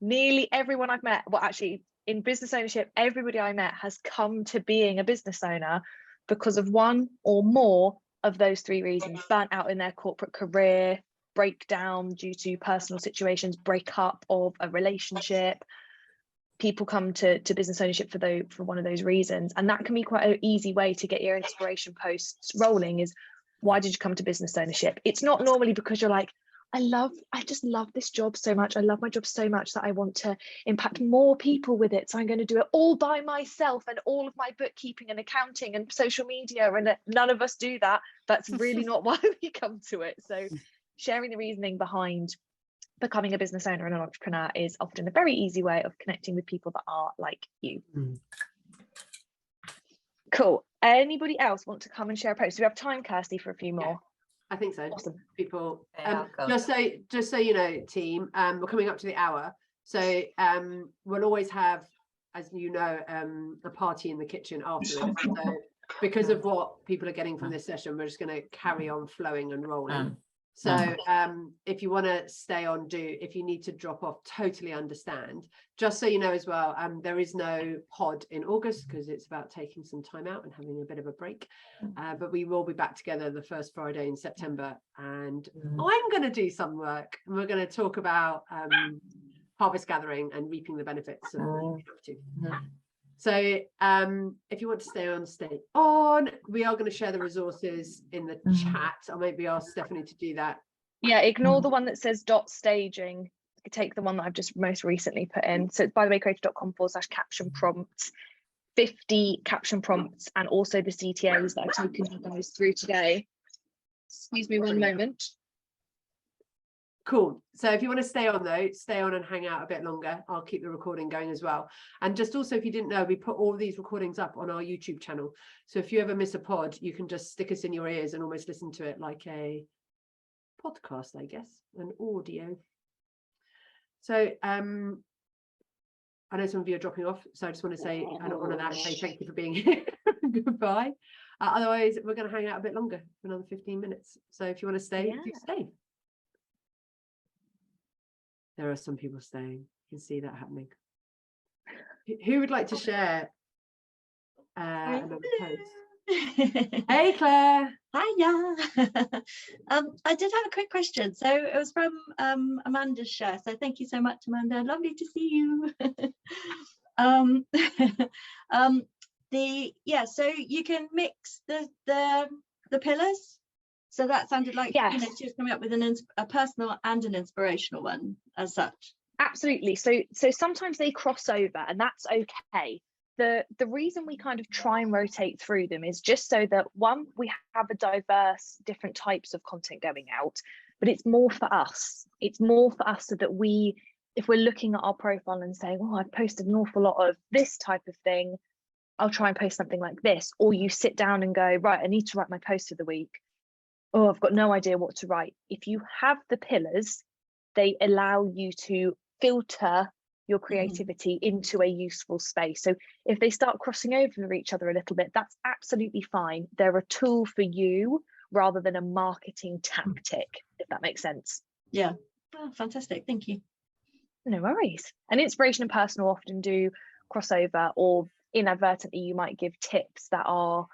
Nearly everyone I've met, well, actually in business ownership, everybody I met has come to being a business owner because of one or more of those 3 reasons: burnt out in their corporate career, breakdown due to personal situations, breakup of a relationship. People come to business ownership for one of those reasons, and that can be quite an easy way to get your inspiration posts rolling. Is, why did you come to business ownership? It's not normally because you're like, I just love this job so much. I love my job so much that I want to impact more people with it. So I'm going to do it all by myself and all of my bookkeeping and accounting and social media. And none of us do that. That's really not why we come to it. So sharing the reasoning behind becoming a business owner and an entrepreneur is often a very easy way of connecting with people that are like you. Cool. Anybody else want to come and share a post? Do we have time, Kirsty, for a few more? I think so. Awesome. People, just so you know, team, we're coming up to the hour, so we'll always have, as you know, a party in the kitchen afterwards. So because of what people are getting from this session, we're just going to carry on flowing and rolling. So if you want to stay on, do. If you need to drop off, totally understand. Just so you know as well, there is no pod in August because it's about taking some time out and having a bit of a break. But we will be back together the first Friday in September, and I'm going to do some work. And we're going to talk about harvest gathering and reaping the benefits of what you have to. So if you want to stay on, we are going to share the resources in the chat. I'll maybe ask Stephanie to do that. Yeah, ignore the one that says .staging. Take the one that I've just most recently put in. So it's bythewaycreator.com/caption prompts, 50 caption prompts, and also the CTAs that I've taken you guys through today. Excuse me one moment. Cool. So if you want to stay on though, stay on and hang out a bit longer. I'll keep the recording going as well. And just also, if you didn't know, we put all these recordings up on our YouTube channel. So if you ever miss a pod, you can just stick us in your ears and almost listen to it like a podcast, I guess, an audio. So I know some of you are dropping off, so I just want to say, and honor that, and say thank you for being here. Goodbye. Otherwise, we're going to hang out a bit longer for another 15 minutes. So if you want to stay, do stay. There are some people staying. You can see that happening. Who would like to share another post? Hey, Claire. Hiya. I did have a quick question. So it was from Amanda's share. So thank you so much, Amanda. Lovely to see you. So you can mix the pillars. So that sounded like, yes, you know, she was coming up with a personal and an inspirational one as such. Absolutely. So sometimes they cross over, and that's okay. The reason we kind of try and rotate through them is just so that, one, we have a diverse different types of content going out, but it's more for us. It's more for us so that if we're looking at our profile and saying, oh, I've posted an awful lot of this type of thing, I'll try and post something like this. Or you sit down and go, right, I need to write my post of the week. Oh, I've got no idea what to write. If you have the pillars, they allow you to filter your creativity into a useful space. So if they start crossing over each other a little bit, that's absolutely fine. They're a tool for you rather than a marketing tactic, if that makes sense. Yeah. Oh, fantastic. Thank you. No worries. And inspiration and personal often do cross over, or inadvertently you might give tips that are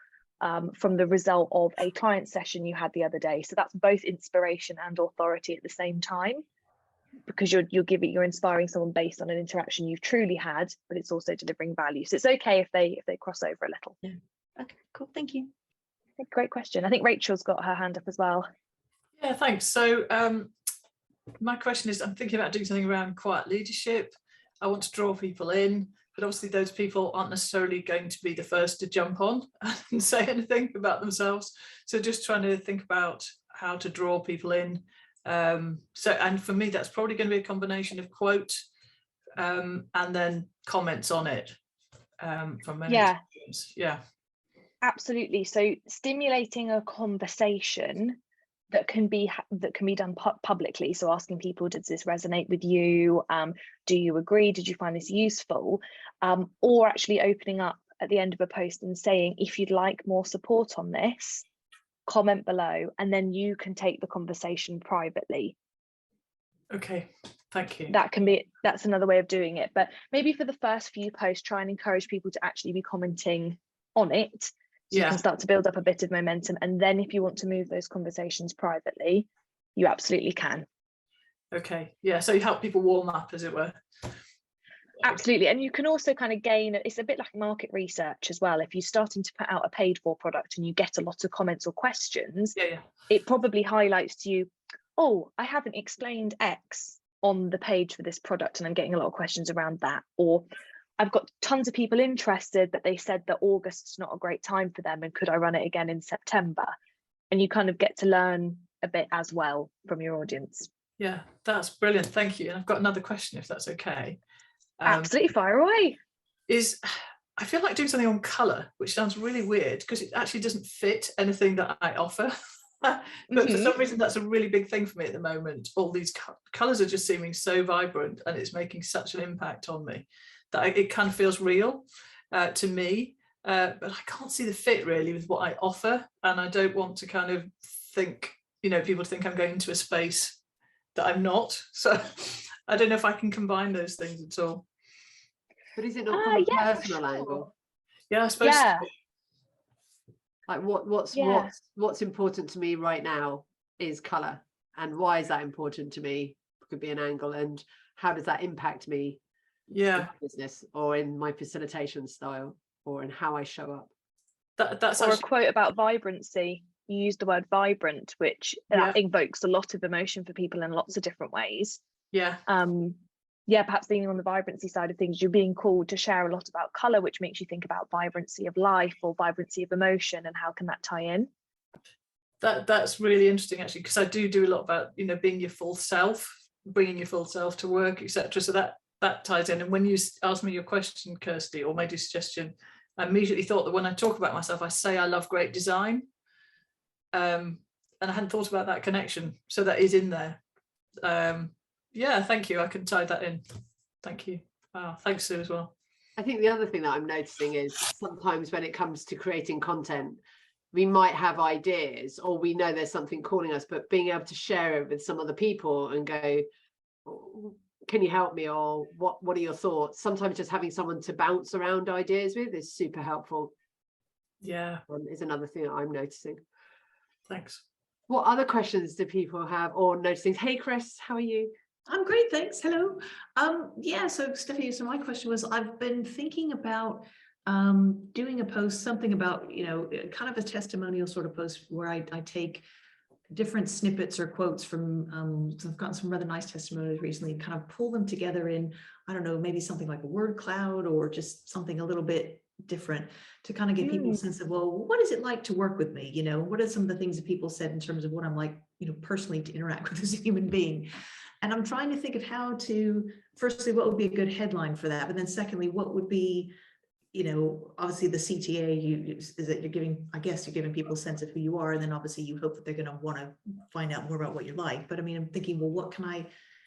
from the result of a client session you had the other day. So that's both inspiration and authority at the same time. because you're inspiring someone based on an interaction you've truly had, but it's also delivering value. So it's okay if they cross over a little. Yeah. Okay, cool. Thank you. Great question. I think Rachel's got her hand up as well. Yeah, thanks. So my question is, I'm thinking about doing something around quiet leadership. I want to draw people in, but obviously those people aren't necessarily going to be the first to jump on and say anything about themselves. So just trying to think about how to draw people in. And for me, that's probably going to be a combination of quote and then comments on it from many students. Yeah, absolutely. So stimulating a conversation that can be done publicly. So asking people, does this resonate with you? Do you agree? Did you find this useful? Or actually opening up at the end of a post and saying, if you'd like more support on this, comment below, and then you can take the conversation privately. Okay, thank you. That's another way of doing it. But maybe for the first few posts, try and encourage people to actually be commenting on it. So you can start to build up a bit of momentum. And then if you want to move those conversations privately, you absolutely can. Okay, yeah, so you help people warm up, as it were. Absolutely. And you can also kind of gain, it's a bit like market research as well. If you're starting to put out a paid for product and you get a lot of comments or questions, it probably highlights to you, oh, I haven't explained X on the page for this product and I'm getting a lot of questions around that. Or I've got tons of people interested, but they said that August's not a great time for them and could I run it again in September? And you kind of get to learn a bit as well from your audience. Yeah, that's brilliant. Thank you. And I've got another question, if that's okay. Absolutely, fire away. I feel like doing something on colour, which sounds really weird because it actually doesn't fit anything that I offer. But for some reason, that's a really big thing for me at the moment. All these colours are just seeming so vibrant and it's making such an impact on me that it kind of feels real to me. But I can't see the fit really with what I offer. And I don't want to kind of think, people think I'm going into a space that I'm not. So I don't know if I can combine those things at all. But is it not from a personal angle? Yeah, I suppose so. Like what's important to me right now is colour, and why is that important to me could be an angle, and how does that impact me in my business or in my facilitation style or in how I show up. That's or a quote about vibrancy. You used the word vibrant, which that invokes a lot of emotion for people in lots of different ways. Perhaps leaning on the vibrancy side of things, you're being called to share a lot about colour, which makes you think about vibrancy of life or vibrancy of emotion, and how can that tie in? That's really interesting, actually, because I do a lot about being your full self, bringing your full self to work, etc. So that ties in. And when you asked me your question, Kirsty, or made a suggestion, I immediately thought that when I talk about myself, I say I love great design, and I hadn't thought about that connection. So that is in there. Thank you. I can tie that in. Thank you. Wow, thanks, Sue, as well. I think the other thing that I'm noticing is sometimes when it comes to creating content, we might have ideas or we know there's something calling us, but being able to share it with some other people and go, can you help me? Or what are your thoughts? Sometimes just having someone to bounce around ideas with is super helpful. Yeah. Is another thing that I'm noticing. Thanks. What other questions do people have or noticing? Hey, Chris, how are you? I'm great, thanks. Hello. So Steffi, so my question was, I've been thinking about doing a post, something about, kind of a testimonial sort of post where I take different snippets or quotes from, so I've gotten some rather nice testimonials recently, kind of pull them together in, I don't know, maybe something like a word cloud or just something a little bit different to kind of give people a sense of, well, what is it like to work with me? What are some of the things that people said in terms of what I'm like, personally to interact with as a human being? And I'm trying to think of how to, firstly, what would be a good headline for that? But then secondly, what would be, obviously the CTA is that you're giving, I guess you're giving people a sense of who you are. And then obviously you hope that they're going to want to find out more about what you're like. But I mean, I'm thinking, well,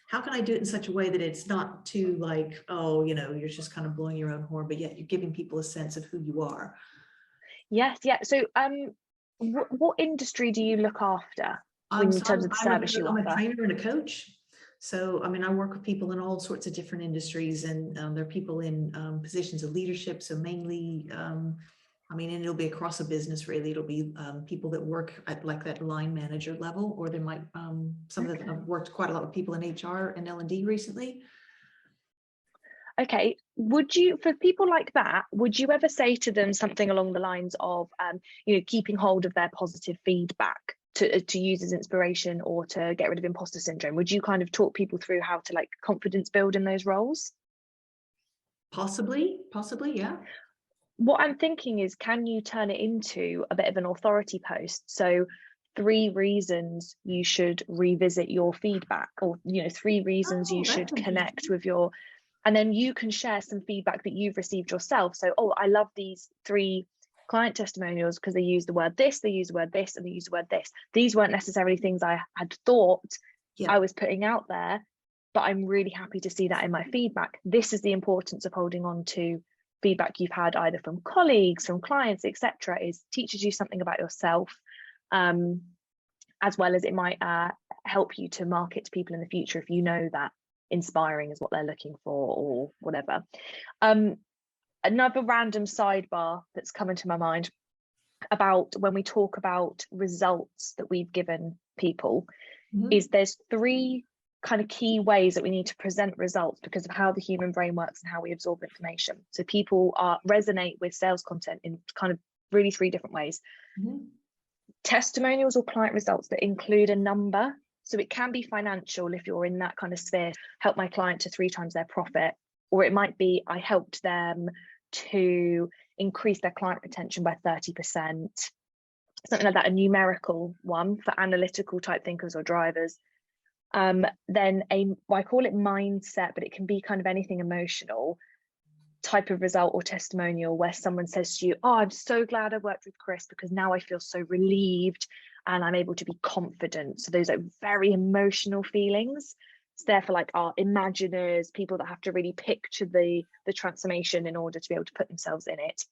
how can I do it in such a way that it's not too like, oh, you're just kind of blowing your own horn, but yet you're giving people a sense of who you are. Yes. Yeah. So what industry do you look after in terms of the service you offer? I'm a trainer and a coach. So, I mean, I work with people in all sorts of different industries, and there are people in positions of leadership. So mainly I mean, and it'll be across a business, really. It'll be people that work at like that line manager level, or they might, some of them have worked quite a lot with people in HR and L&D recently. Okay, would you, for people like that, would you ever say to them something along the lines of, keeping hold of their positive feedback to use as inspiration, or to get rid of imposter syndrome? Would you kind of talk people through how to like confidence build in those roles? Possibly, yeah. What I'm thinking is, can you turn it into a bit of an authority post? So 3 reasons you should revisit your feedback, or 3 reasons you should connect with your, and then you can share some feedback that you've received yourself. So, oh, I love these 3 client testimonials because they use the word this, they use the word this, and they use the word this. These weren't necessarily things I had thought I was putting out there, but I'm really happy to see that in my feedback. This is the importance of holding on to feedback you've had either from colleagues, from clients, etc. Is teaches you something about yourself, as well as it might help you to market to people in the future if you know that inspiring is what they're looking for, or whatever. Another random sidebar that's come into my mind about when we talk about results that we've given people is there's 3 kind of key ways that we need to present results because of how the human brain works and how we absorb information. So people resonate with sales content in kind of really 3 different ways. Testimonials or client results that include a number. So it can be financial if you're in that kind of sphere, help my client to 3 times their profit, or it might be I helped them to increase their client retention by 30%, something like that, a numerical one for analytical type thinkers or drivers. Then I call it mindset, but it can be kind of anything emotional type of result or testimonial where someone says to you, oh, I'm so glad I worked with Chris because now I feel so relieved and I'm able to be confident. So those are very emotional feelings. It's there for like our imaginers, people that have to really picture the transformation in order to be able to put themselves in it.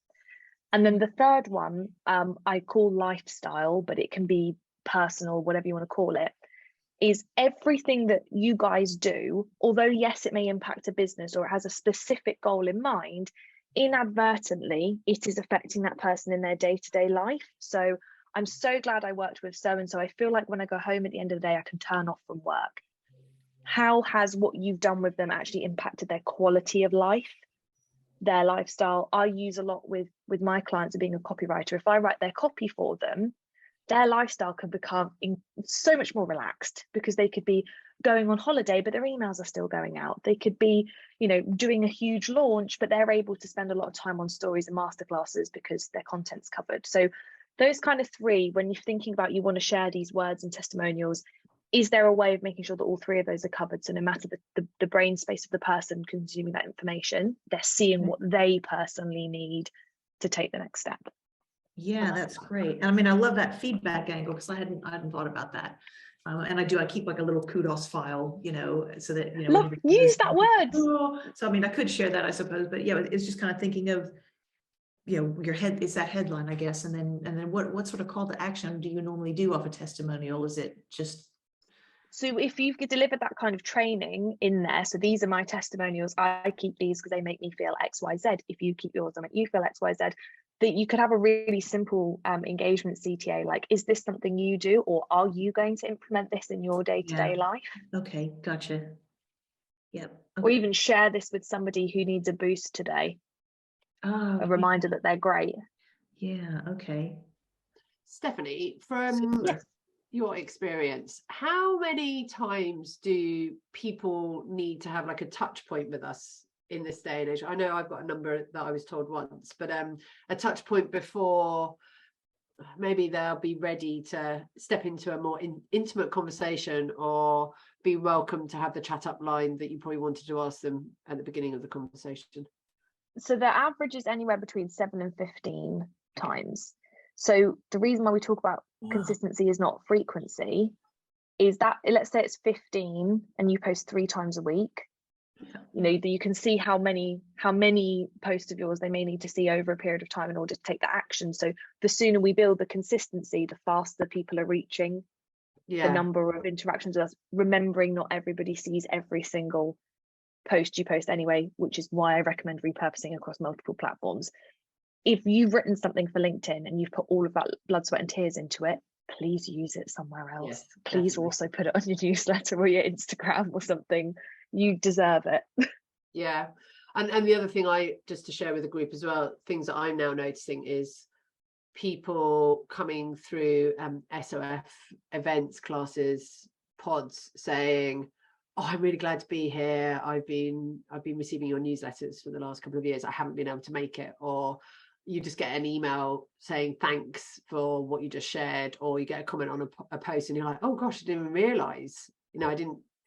And then the third one, I call lifestyle, but it can be personal, whatever you want to call it, is everything that you guys do, although yes, it may impact a business or it has a specific goal in mind, inadvertently, it is affecting that person in their day-to-day life. So I'm so glad I worked with so-and-so. I feel like when I go home at the end of the day, I can turn off from work. How has what you've done with them actually impacted their quality of life, their lifestyle? I use a lot with my clients of being a copywriter. If I write their copy for them, their lifestyle can become so much more relaxed because they could be going on holiday, but their emails are still going out. They could be, doing a huge launch, but they're able to spend a lot of time on stories and masterclasses because their content's covered. So those kind of 3, when you're thinking about you want to share these words and testimonials, is there a way of making sure that all 3 of those are covered? So no matter the brain space of the person consuming that information, they're seeing what they personally need to take the next step. Yeah, that's great. And I mean, I love that feedback angle because I hadn't thought about that. And I keep like a little kudos file, so that, use that word. So, I mean, I could share that, I suppose, but yeah, it's just kind of thinking of, your head, it's that headline, I guess. And then what sort of call to action do you normally do off a testimonial? Is it just? So if you've delivered that kind of training in there, so these are my testimonials, I keep these because they make me feel X, Y, Z. If you keep yours, I make you feel X, Y, Z. That you could have a really simple engagement CTA, like, is this something you do, or are you going to implement this in your day-to-day life? Okay, gotcha. Yep. Okay. Or even share this with somebody who needs a boost today. A reminder that they're great. Yeah, okay. Stephanie, from your experience, how many times do people need to have like a touch point with us in this day and age? I know I've got a number that I was told once, but a touch point before maybe they'll be ready to step into a more intimate conversation, or be welcome to have the chat up line that you probably wanted to ask them at the beginning of the conversation. So the average is anywhere between 7 and 15 times. So the reason why we talk about consistency is not frequency is that, let's say it's 15 and you post 3 times a week. You can see how many posts of yours they may need to see over a period of time in order to take that action. So the sooner we build the consistency, the faster people are reaching the number of interactions with us, remembering not everybody sees every single post you post anyway, which is why I recommend repurposing across multiple platforms. if you've written something for LinkedIn and you've put all of that blood, sweat and tears into it, please use it somewhere else. Yes, please definitely. also put it on your newsletter or your Instagram or something. You deserve it. Yeah. And the other thing just to share with the group as well, things that I'm now noticing is people coming through SoF events, classes, pods saying, oh, I'm really glad to be here. I've been receiving your newsletters for the last couple of years. I haven't been able to make it. Or you just get an email saying thanks for what you just shared, or you get a comment on a post and you're like, oh gosh, I didn't even realize,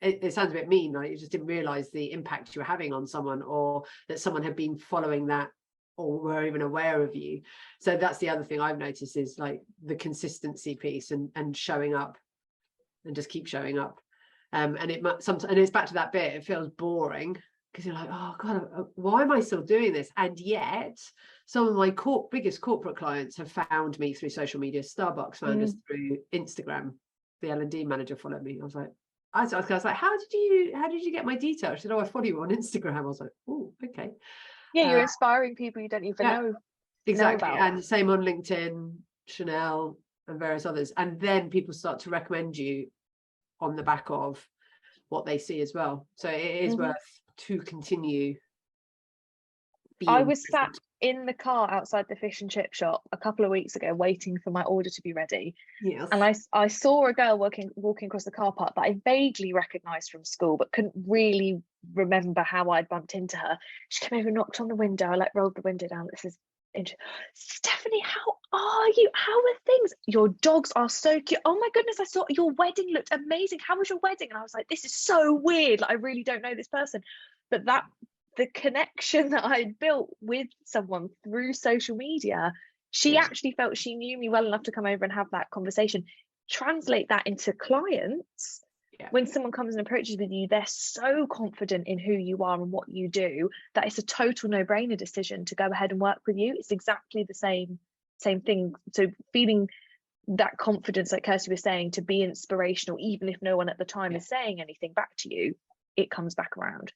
it sounds a bit mean, right? You just didn't realize the impact you were having on someone, or that someone had been following that or were even aware of you. So that's the other thing I've noticed, is like the consistency piece and showing up, and just keep showing up. And it's back to that bit, it feels boring because you're like, oh God, why am I still doing this? And yet some of my biggest corporate clients have found me through social media. Starbucks found us through Instagram. The L&D manager followed me. I was like, how did you get my details? She said, oh, I follow you on Instagram. I was like, oh, okay. Yeah, you're inspiring people you don't even know. Exactly. Know about. And same on LinkedIn, Chanel and various others. And then people start to recommend you on the back of what they see as well. So it is worth to continue being. I was sat in the car outside the fish and chip shop a couple of weeks ago waiting for my order to be ready. Yes. And I saw a girl walking across the car park that I vaguely recognised from school, but couldn't really remember how I'd bumped into her. She came over and knocked on the window. I rolled the window down. This is Stephanie, how are you? How are things? Your dogs are so cute. Oh my goodness, I saw your wedding looked amazing. How was your wedding? And I was like, this is so weird. Like, I really don't know this person. But the connection that I had built with someone through social media, she actually felt she knew me well enough to come over and have that conversation. Translate that into clients. When someone comes and approaches with you, they're so confident in who you are and what you do that it's a total no-brainer decision to go ahead and work with you. It's exactly the same thing. So feeling that confidence, like Kirsty was saying, to be inspirational, even if no one at the time is saying anything back to you, it comes back around.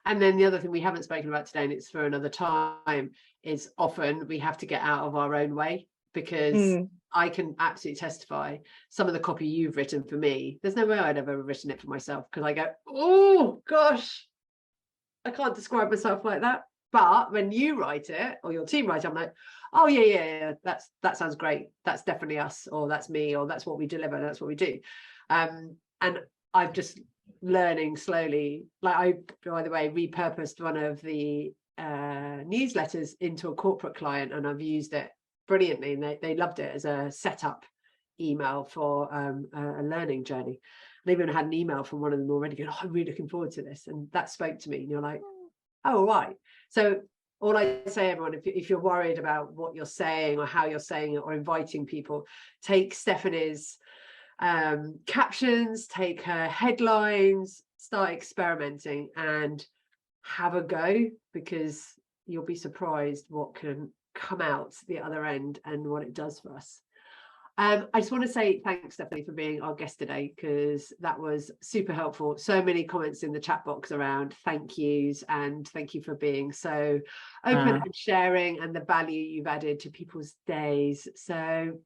And then the other thing we haven't spoken about today, and it's for another time, is often we have to get out of our own way, because I can absolutely testify some of the copy you've written for me, there's no way I'd ever written it for myself, because I go, oh gosh, I can't describe myself like that. But when you write it, or your team write it, I'm like, oh yeah, that sounds great. That's definitely us, or that's me, or that's what we deliver, that's what we do. And I've just learning slowly, like I, by the way, repurposed one of the newsletters into a corporate client, and I've used it brilliantly, and they loved it as a setup email for a learning journey. And even had an email from one of them already going, oh, I'm really looking forward to this, and that spoke to me. And you're like, oh right. So all I say, everyone, if you're worried about what you're saying or how you're saying it, or inviting people, take Stephanie's captions, take her headlines, start experimenting and have a go, because you'll be surprised what can come out the other end and what it does for us. I just want to say thanks, Stephanie, for being our guest today, because that was super helpful. So many comments in the chat box around thank yous, and thank you for being so open and sharing, and the value you've added to people's days. So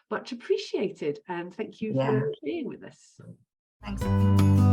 much appreciated, and thank you for being with us. Thanks.